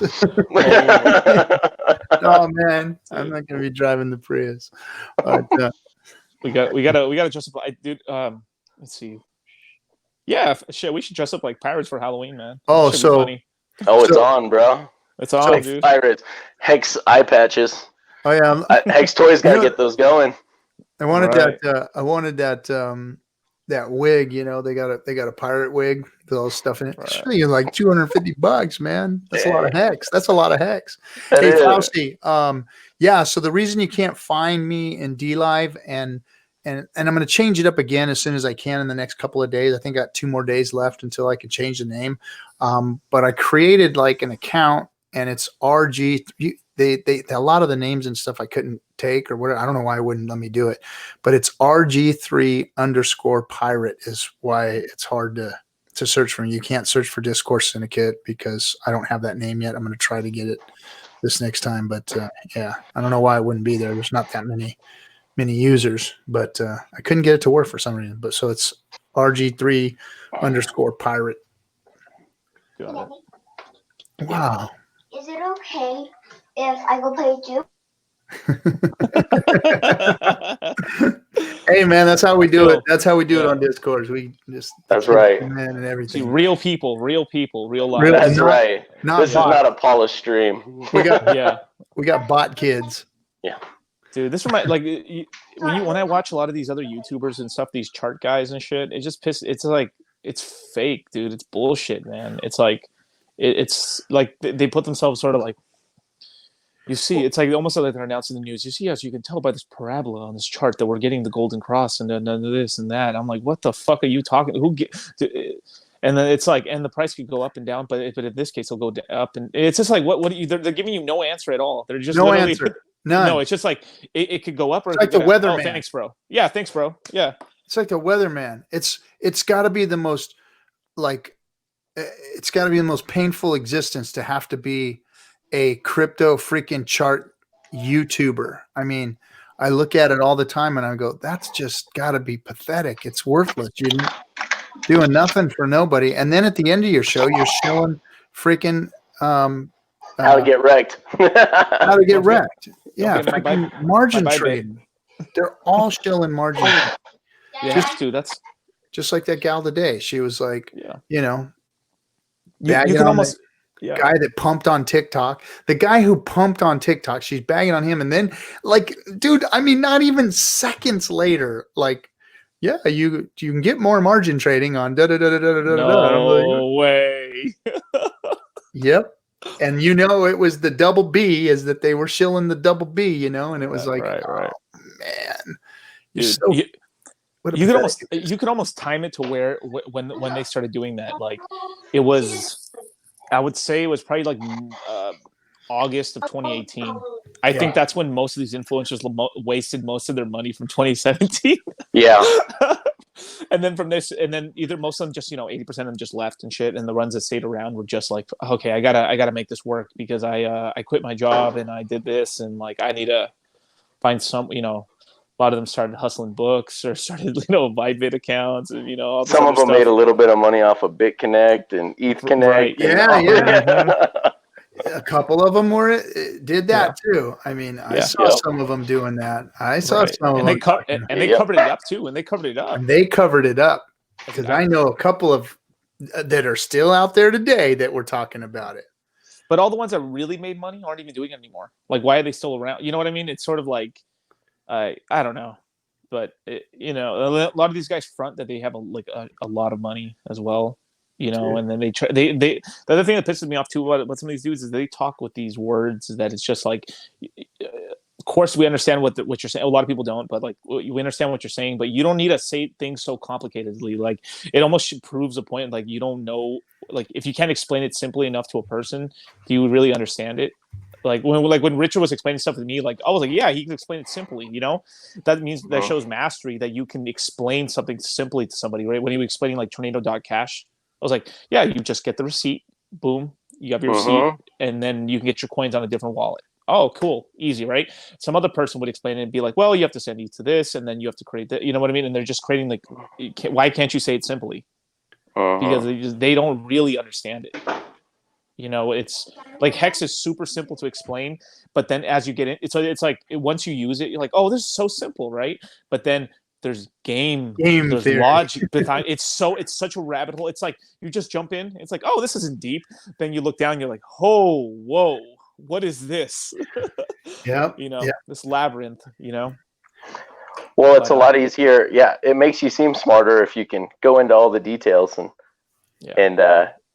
A: Oh man, I'm not gonna be driving the Prius. But,
B: we gotta dress up. Dude, let's see. Yeah, shit, we should dress up like pirates for Halloween, man.
A: Oh,
B: Should be
A: so-
B: funny.
D: Oh, it's on, bro.
B: It's on,
D: Hex
B: dude.
D: Pirates, Hex eye patches.
A: oh yeah,
D: Hex Toys got to
A: You know-
D: get those going.
A: I wanted
B: Right.
A: that. I wanted that wig. You know, they got a pirate wig with all the stuff in it. It's
B: Right.
A: really like $250, man. That's a lot of hex. That's a lot of hex.
D: That
A: Hey,
D: is.
A: Fausty. Yeah. So the reason you can't find me in Dlive and I'm going to change it up again as soon as I can in the next couple of days. I think I got 2 more days left until I can change the name. But I created like an account, and it's RG. They a lot of the names and stuff I couldn't take or whatever. I don't know why it wouldn't let me do it, but it's RG3_pirate is why it's hard to search for. You can't search for Discourse Syndicate because I don't have that name yet. I'm going to try to get it this next time, but yeah, I don't know why it wouldn't be there. There's not that many users, but I couldn't get it to work for some reason. But so it's RG3_pirate.
B: Got
A: Wow.
C: Is it okay if I go play with you?
B: it.
A: Hey man, that's how we do
B: Yo,
A: it. That's how we do it
B: yeah.
A: on Discord. We just
D: That's right.
A: man and
B: See,
A: everything.
B: real people, real life.
A: Real-
D: That's
A: not-
D: right.
A: Not
D: This is
A: bot.
D: not a polished stream.
A: We got
B: Yeah,
A: bot kids.
B: dude. This reminds when I watch a lot of these other YouTubers and stuff, these chart guys and shit. It just It's like it's fake, dude. It's bullshit, man. It's like it's like they put themselves sort of like. You see, it's like almost like they're announcing the news. You see, as you can tell by this parabola on this chart, that we're getting the golden cross and then this and that. I'm like, what the fuck are you talking? And then it's like, and the price could go up and down, but in this case, it'll go up. And it's just like, what? They're giving you no answer at all. They're just
A: No
B: literally,
A: answer. None.
B: No, it's just like it could go up or
A: It's
B: it
A: like
B: could
A: the
B: go down.
A: weatherman.
B: Oh, thanks, bro. Yeah, thanks, bro. Yeah.
A: It's like the weatherman. It's got to be the most it's got to be the most painful existence to have to be a crypto freaking chart YouTuber. I mean, I look at it all the time and I go, that's just got to be pathetic. It's worthless. You're doing nothing for nobody. And then at the end of your show, you're showing freaking
D: How to get wrecked.
A: how to get wrecked. Yeah,
B: Okay, my
A: freaking
B: bye-
A: margin
B: bye,
A: trading. They're all showing margin,
B: Yeah, dude, that's
A: just like that gal today. She was like,
B: yeah.
A: you know,
B: You
A: bagging
B: can
A: on
B: almost yeah.
A: guy that pumped on TikTok, the guy who pumped on TikTok, she's bagging on him. And then like, dude, I mean, not even seconds later, like, yeah, you can get more margin trading on da da da da da da da.
B: No way.
A: Yep. And you know, it was the double B, is that they were shilling the double B, you know, and it was like,
B: right.
A: man, you're
B: Dude,
A: so, what a
B: you could
A: pathetic-
B: almost time it to where when they started doing that, like it was, I would say it was probably like August of 2018. I
A: Yeah.
B: think that's when most of these influencers wasted most of their money from 2017.
D: Yeah.
B: And then from this, and then either most of them just 80% of them just left and shit, and the ones that stayed around were just like, okay, I gotta make this work because I quit my job and I did this, and like I need to find some, a lot of them started hustling books or started Bybit accounts and all this
D: Some of
B: other
D: them
B: stuff.
D: made a little bit of money off of BitConnect and ETH Connect.
B: Right.
A: Yeah. A couple of them did that too. I mean, I saw
B: Yeah.
A: some of them doing that. I saw
B: Right.
A: some of
B: and
A: them,
B: they covered it up too, and they covered it up.
A: and they covered it up because I know a couple of that are still out there today that were talking about it.
B: But all the ones that really made money aren't even doing it anymore. Like, why are they still around? You know what I mean? It's sort of like, I don't know, but a lot of these guys front that they have a lot of money as well. And then they try. The other thing that pisses me off too about some of these dudes is they talk with these words that it's just like, of course we understand what you're saying. A lot of people don't, but like we understand what you're saying. But you don't need to say things so complicatedly. Like it almost proves a point. Like you don't know. Like if you can't explain it simply enough to a person, do you really understand it? Like when Richard was explaining stuff to me, like I was like, yeah, he can explain it simply. That means that shows mastery, that you can explain something simply to somebody, right? When he was explaining like tornado.cash, I was like, yeah, you just get the receipt, boom, you have your receipt, and then you can get your coins on a different wallet. Oh, cool, easy, right? Some other person would explain it and be like, well, you have to send it to this, and then you have to create that. You know what I mean? And they're just creating like, why can't you say it simply? Because they don't really understand it. It's like Hex is super simple to explain, but then as you get in, it's like once you use it, you're like, oh, this is so simple, right? But then there's there's
A: theory.
B: logic behind. It's such a rabbit hole. It's like you just jump in. It's like, oh, this isn't deep. Then you look down, you're like, oh, whoa, what is this? This labyrinth.
D: Well, it's a lot easier. Yeah, it makes you seem smarter if you can go into all the details and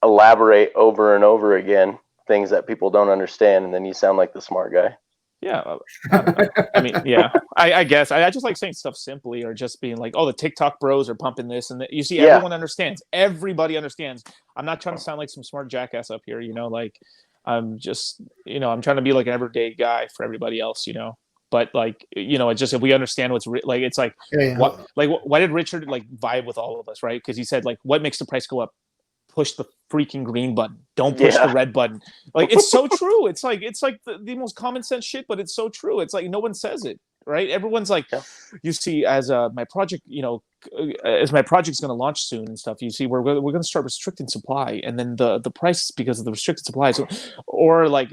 D: elaborate over and over again things that people don't understand, and then you sound like the smart guy.
B: Yeah, I mean, yeah, I guess I just like saying stuff simply, or just being like, oh, the TikTok bros are pumping this, and you see, everyone understands. Everybody understands. I'm not trying to sound like some smart jackass up here, like I'm just, I'm trying to be like an everyday guy for everybody else, But like, it's just, if we understand what's like, it's like, why did Richard like vibe with all of us, right? Because he said like, what makes the price go up? Push the freaking green button. Don't push the red button. Like, it's so true. It's like the most common sense shit, but it's so true. It's like no one says it, right? Everyone's like, you see, as my project, as my project's going to launch soon and stuff, you see, we're going to start restricting supply, and then the price, because of the restricted supply, or like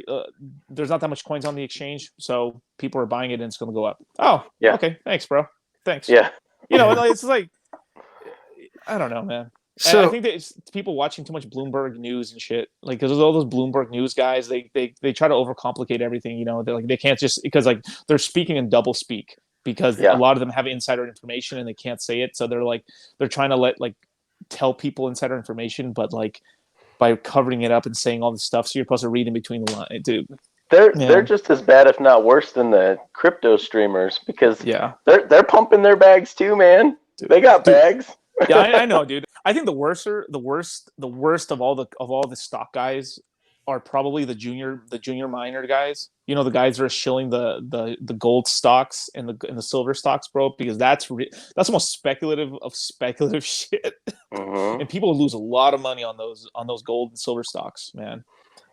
B: there's not that much coins on the exchange, so people are buying it and it's going to go up. Oh, yeah. Okay, thanks, bro. Thanks.
D: Yeah.
B: It's like, I don't know, man. So I think that it's people watching too much Bloomberg news and shit. Like, because all those Bloomberg news guys, they try to overcomplicate everything. They're like, they can't just, because like they're speaking in double speak, because a lot of them have insider information and they can't say it. So they're trying to tell people insider information, but like by covering it up and saying all this stuff, so you're supposed to read in between the lines, dude.
D: They're just as bad, if not worse, than the crypto streamers, because they're pumping their bags too, man. Dude, they got bags.
B: Yeah, I know, dude. I think the worst of all the stock guys are probably the junior miner guys. The guys that are shilling the gold stocks and the silver stocks, bro, because that's the most speculative of speculative shit. And people lose a lot of money on those gold and silver stocks, man.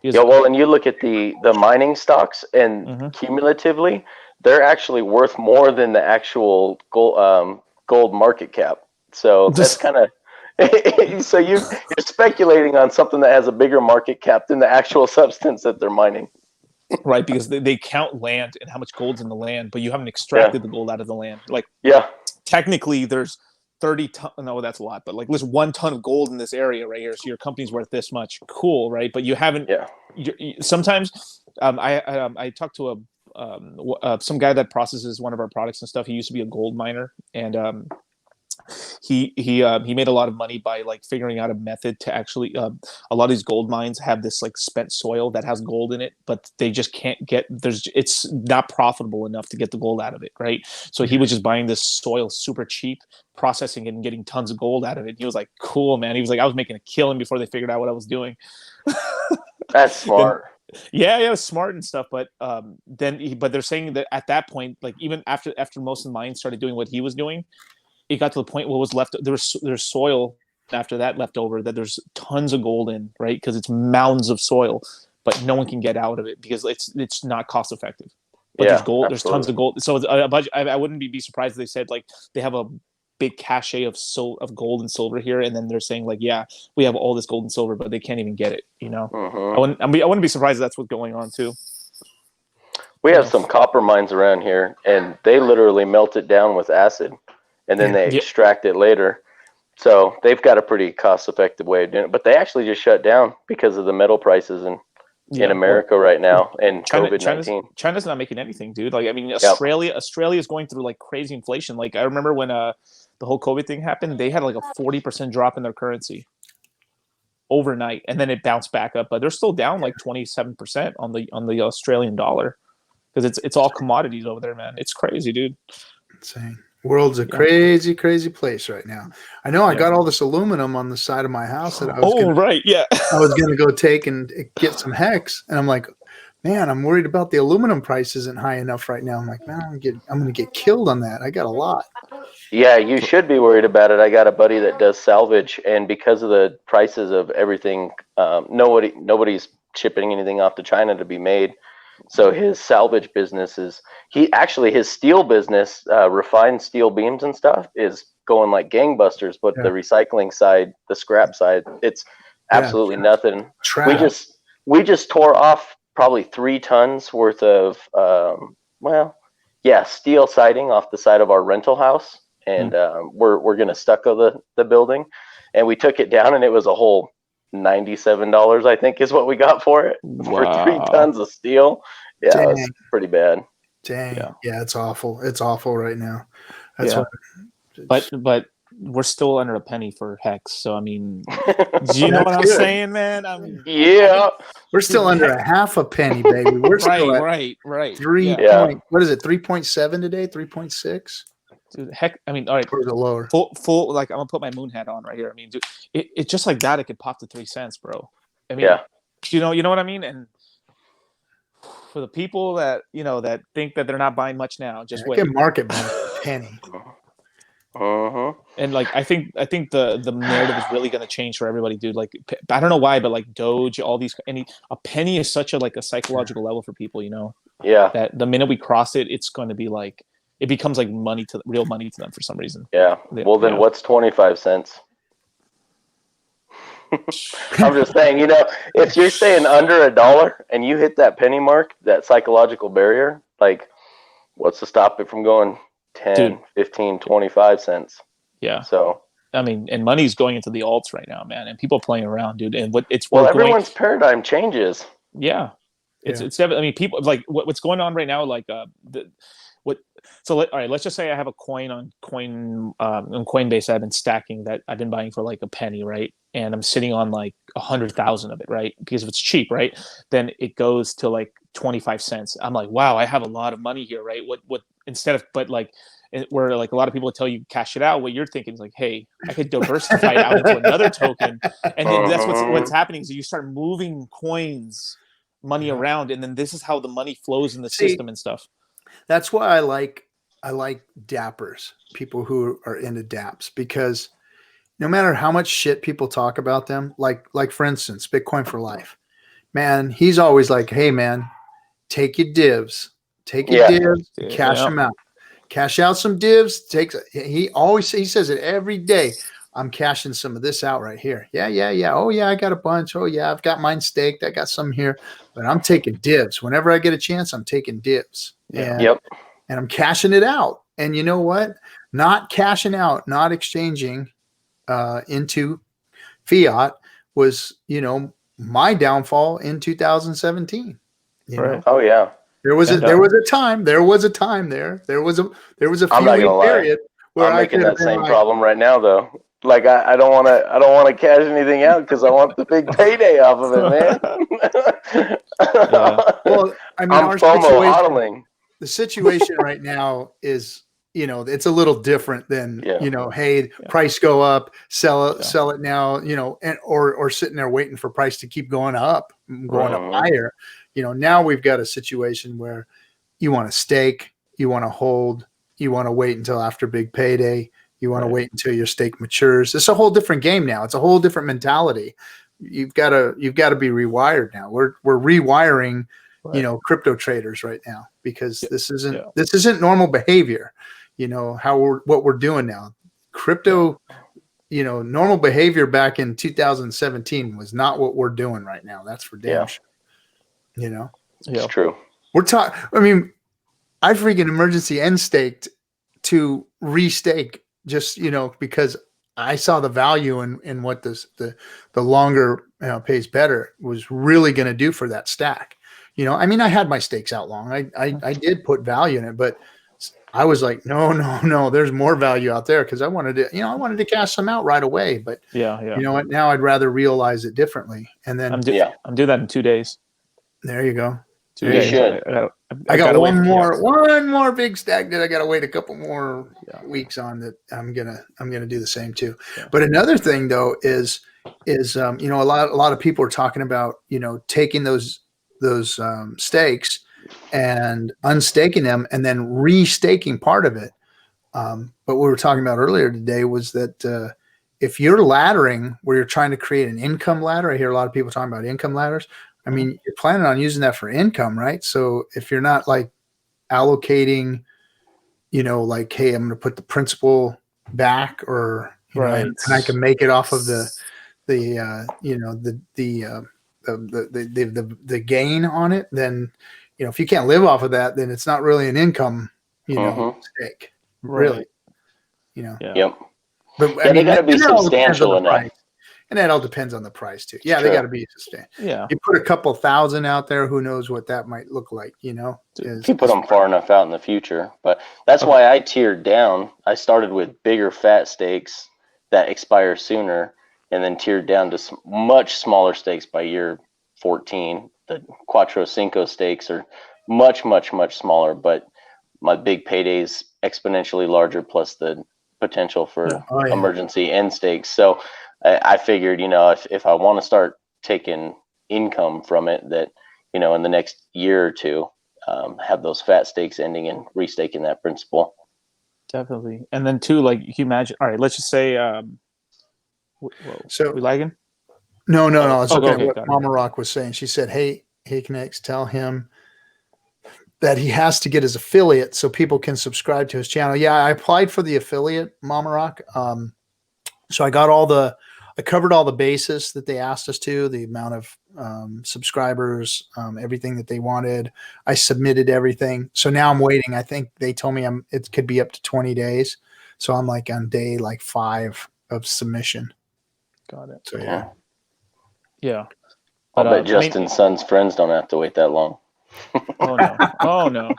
D: Well, and you look at the mining stocks, and cumulatively, they're actually worth more than the actual gold market cap. So that's kind of so you're speculating on something that has a bigger market cap than the actual substance that they're mining.
B: Right, because they count land and how much gold's in the land, but you haven't extracted the gold out of the land. Like, technically there's 30 ton. No, that's a lot, but like there's 1 ton of gold in this area right here, so your company's worth this much. Cool, right? But you haven't. Sometimes I talked to some guy that processes one of our products and stuff. He used to be a gold miner, and he made a lot of money by like figuring out a method to actually a lot of these gold mines have this like spent soil that has gold in it, but they just can't it's not profitable enough to get the gold out of it, right? So he was just buying this soil super cheap, processing it and getting tons of gold out of it. And he was like, cool, man. He was like, I was making a killing before they figured out what I was doing.
D: That's smart.
B: Yeah, it was smart and stuff, but but they're saying that at that point, like even after most of the mines started doing what he was doing, it got to the point where what was left, there's soil after that left over that there's tons of gold in, right? Because it's mounds of soil, but no one can get out of it because it's not cost effective. But there's gold, there's tons of gold. So I wouldn't be surprised if they said like they have a big cache of gold and silver here, and then they're saying like, yeah, we have all this gold and silver, but they can't even get it. I wouldn't be surprised if that's what's going on too.
D: We have some copper mines around here, and they literally melt it down with acid, and then they extract it later. So they've got a pretty cost-effective way of doing it. But they actually just shut down because of the metal prices in America right now, and COVID-19.
B: China's not making anything, dude. Like, I mean, Australia is going through like crazy inflation. Like, I remember when the whole COVID thing happened, they had like a 40% drop in their currency overnight, and then it bounced back up. But they're still down like 27% on the Australian dollar because it's all commodities over there, man. It's crazy, dude.
A: Insane. World's a crazy, crazy place right now. I know I got all this aluminum on the side of my house that I was I was going to go take and get some hex. And I'm like, man, I'm worried about the aluminum price isn't high enough right now. I'm like, man, I'm gonna get killed on that. I got a lot.
D: Yeah, you should be worried about it. I got a buddy that does salvage, and because of the prices of everything, nobody's shipping anything off to China to be made. So his salvage business is his steel business, refined steel beams and stuff, is going like gangbusters. But the recycling side, the scrap side, it's absolutely nothing.
A: Trash.
D: We just tore off probably 3 tons worth of steel siding off the side of our rental house. And we're gonna stucco the building, and we took it down, and it was a whole $97, I think, is what we got for it. For 3 tons of steel. Yeah,
A: Dang.
D: it was pretty bad.
A: Dang. Yeah, it's awful. It's awful right now. That's what.
B: But we're still under a penny for Hex, so I mean, do you know what I'm saying, man? I mean,
A: we're still under a half a penny, baby. We're still at
B: right.
A: 3 what is it? 3.7 today? 3.6.
B: Dude, heck, I mean, all right,
A: or the lower
B: full. Like, I'm gonna put my moon hat on right here. I mean, dude, it just like that, it could pop to 3 cents, bro. I mean, you know what I mean. And for the people that that think that they're not buying much now, just wait.
A: Get market back a penny.
B: And like, I think the narrative is really gonna change for everybody, dude. Like, I don't know why, but like Doge, all these, a penny is such a psychological level for people,
D: Yeah.
B: That the minute we cross it, it's going to be like. It becomes like real money to them for some reason.
D: Yeah. Well, then what's 25 cents? I'm just saying, if you're staying under $1 and you hit that penny mark, that psychological barrier, like, what's to stop it from going 10, 15, 25 cents?
B: Yeah.
D: So,
B: I mean, and money's going into the alts right now, man, and people playing around, dude. And
D: everyone's paradigm changes.
B: Yeah. It's definitely, I mean, people like what's going on right now, like all right, let's just say I have a coin on Coinbase that I've been stacking, that I've been buying for like a penny, right? And I'm sitting on like 100,000 of it, right? Because if it's cheap, right, then it goes to like 25 cents. I'm like, wow, I have a lot of money here, right? What instead of, but like, where like a lot of people tell you cash it out, what you're thinking is like, hey, I could diversify it out into another token, and then that's what's happening is you start moving money around, and then this is how the money flows in the system and stuff.
A: That's why I like dappers, people who are into dapps, because no matter how much shit people talk about them, like for instance, Bitcoin for Life, man, he's always like, hey man, take your divs, cash them out, cash out some divs. He says it every day. I'm cashing some of this out right here. Yeah. Oh yeah, I got a bunch. Oh yeah, I've got mine staked. I got some here, but I'm taking divs. Whenever I get a chance, I'm taking divs. And I'm cashing it out. And you know what? Not cashing out, not exchanging into fiat was, my downfall in 2017.
B: Right.
D: Oh yeah.
A: There was a time there. There was a few week period where
D: I'm making that same problem right now though. Like I don't want to cash anything out because I want the big payday off of it, man.
A: Well, I mean,
D: I'm FOMO hodling.
A: The situation right now is, it's a little different than, hey, price go up, sell it now, and or sitting there waiting for price to keep going up higher. Now we've got a situation where you want to stake, you want to hold, you want to wait until after big payday, you want to wait until your stake matures. It's a whole different game now. It's a whole different mentality. You've got to be rewired now. We're rewiring crypto traders right now, because this isn't normal behavior. What we're doing now. Crypto, normal behavior back in 2017 was not what we're doing right now. That's for damn sure.
D: It's true.
A: We're talking. I mean, I freaking emergency end staked to restake just because I saw the value in what the longer pays better was really going to do for that stack. I mean, I had my stakes out long. I did put value in it, but I was like, no, there's more value out there, because I wanted to cash some out right away. But you know what? Now I'd rather realize it differently. And then
B: I'm doing that in 2 days.
A: There you go.
B: 2 days.
A: I got one more big stack that I got to wait a couple more weeks on, that I'm gonna do the same too. Yeah. But another thing though is a lot of people are talking about taking those stakes and unstaking them and then restaking part of it. But what we were talking about earlier today was that if you're laddering where you're trying to create an income ladder, I hear a lot of people talking about income ladders. I mean, you're planning on using that for income, right? So if you're not like allocating, like, hey, I'm going to put the principal back, or
B: Right.
A: and I can make it off of the gain on it, then if you can't live off of that, then it's not really an income stake, really.
B: Yeah.
D: Yep.
A: But
D: Yeah, they got to be substantial enough.
A: And that all depends on the price too. Yeah, they got to be substantial.
B: Yeah.
A: You put a couple thousand out there, who knows what that might look like,
D: If you put them far enough out in the future. But that's why I tiered down. I started with bigger fat stakes that expire sooner, and then tiered down to much smaller stakes by year 14. The Cuatro Cinco stakes are much, much, much smaller, but my big paydays exponentially larger, plus the potential for emergency end stakes. So I figured, if I want to start taking income from it, that, in the next year or two, have those fat stakes ending and restaking that principal.
B: Definitely. And then too, like, you imagine, all right, let's just say,
A: so
B: we lagging?
A: No. It's
B: okay.
A: What Mama Rock was saying. She said, hey, Connects, tell him that he has to get his affiliate so people can subscribe to his channel. Yeah, I applied for the affiliate, Mama Rock. So I got I covered all the bases that they asked us to, the amount of subscribers, everything that they wanted. I submitted everything. So now I'm waiting. I think they told me it could be up to 20 days. So I'm like on day 5 of submission.
B: Got it.
A: So yeah.
B: Yeah.
D: I'll bet Justin's son's friends don't have to wait that long.
B: Oh no.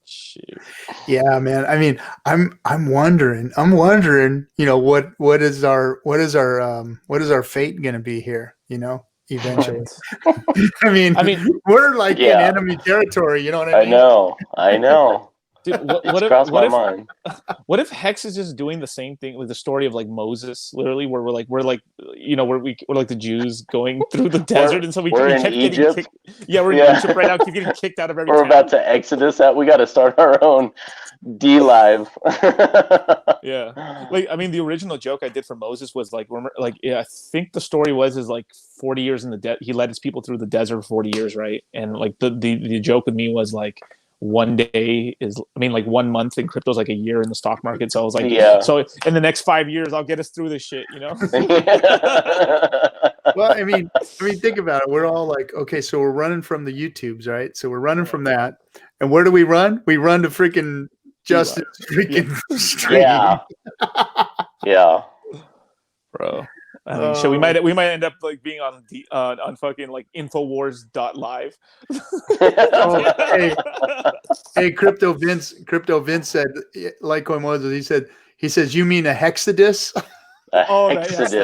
B: Shoot.
A: Yeah, man. I mean, I'm wondering, what is our fate going to be here, eventually.
B: Right.
A: I mean, we're like in enemy territory, you know what I mean?
D: I know.
B: Dude, what if Hex is just doing the same thing with the story of like Moses, literally, where we're like the Jews going through the desert, and so we kept getting kicked. Yeah, we're in Egypt right now. Keep getting kicked out of every.
D: We're about to exodus out. We got to start our own Dlive.
B: Yeah, the original joke I did for Moses was I think the story was 40 years in the desert. He led his people through the desert for 40 years, right? And the joke with me was like, one day is 1 month in crypto is like a year in the stock market. So I was like, so in the next 5 years I'll get us through this shit,
A: Well, I mean think about it. We're all like, okay, so we're running from the YouTubes, right? So we're running from that, and where do we run? We run to freaking Justin's freaking stream.
D: Yeah
B: bro. So we might end up being on fucking Infowars.live.
A: Hey, Crypto Vince said, Litecoin Moses, he says, you mean a Hexodus?
B: The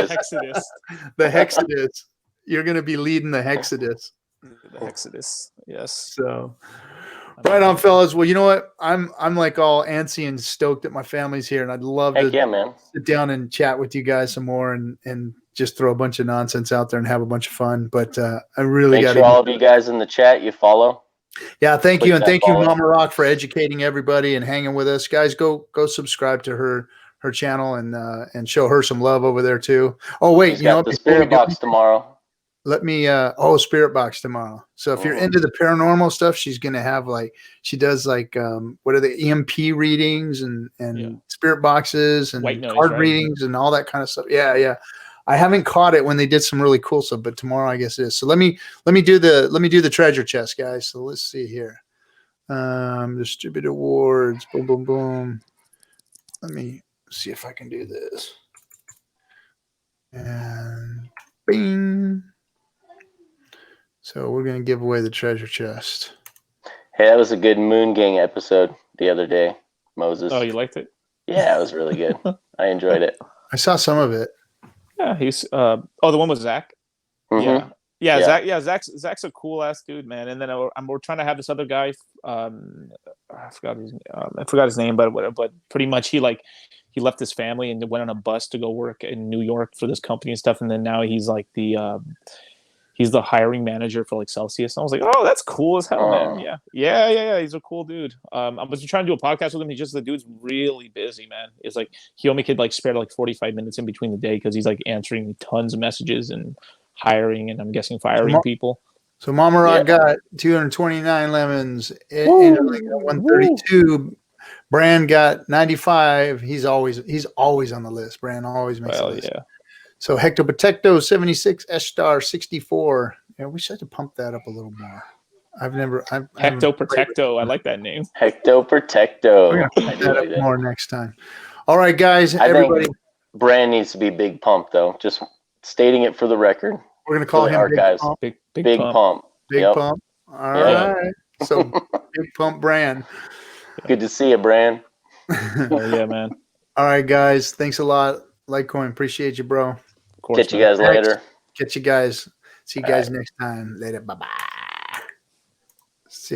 B: Hexodus.
A: The Hexodus. You're going to be leading the Hexodus.
B: The Hexodus, yes.
A: So, right on, fellas. Well, you know what? I'm like all antsy and stoked that my family's here, and I'd love to sit down and chat with you guys some more and just throw a bunch of nonsense out there and have a bunch of fun. But I really got to.
D: All of you guys in the chat, you follow.
A: Yeah, thank you, and thank you, Mama Rock, for educating everybody and hanging with us, guys. Go subscribe to her channel and show her some love over there too. Oh wait,
D: you know, the Spirit Box tomorrow.
A: Let me Spirit Box tomorrow. So if you're into the paranormal stuff, she's gonna have she does what are the EMP readings and spirit boxes and card readings and all that kind of stuff. Yeah. I haven't caught it when they did some really cool stuff, but tomorrow I guess it is. So let me do the treasure chest, guys. So let's see here. Distribute awards, boom, boom, boom. Let me see if I can do this. And bing. So we're going to give away the treasure chest.
D: Hey, that was a good Moon Gang episode the other day, Moses.
B: Oh, you liked it?
D: Yeah, it was really good. I enjoyed it.
A: I saw some of it.
B: Yeah, he's the one with Zach.
D: Mm-hmm.
B: Yeah. Zach's a cool ass dude, man. And then we're trying to have this other guy. I forgot his name, but pretty much he left his family and went on a bus to go work in New York for this company and stuff. And then now he's like he's the hiring manager for like Celsius. And I was like, oh, that's cool as hell, man. Yeah. He's a cool dude. I was trying to do a podcast with him. The dude's really busy, man. It's like he only could like spare like 45 minutes in between the day because he's like answering tons of messages and hiring, and I'm guessing firing people.
A: So Mama Rock got 229 lemons. Interlink got 132. Brand got 95. He's always on the list. Brand always makes a list.
B: Yeah.
A: So Hector Protecto 76, S-Star 64. Yeah, we should have to pump that up a little more.
B: Hecto Protecto. I like that name.
D: Hecto Protecto.
A: We're gonna pump that up more next time. All right, guys.
D: I
A: everybody,
D: think Brand needs to be Big Pump, though. Just stating it for the record.
A: we're gonna call him
D: archives.
A: Big Pump.
B: Big Pump.
A: Big Pump. All right. So Big Pump Brand.
D: Good to see you, Brand.
B: Oh yeah, man.
A: All right, guys. Thanks a lot. Litecoin. Appreciate you, bro.
B: Of course,
D: Catch you guys later.
A: Catch you guys. See you guys next time. Later. Bye-bye. See you.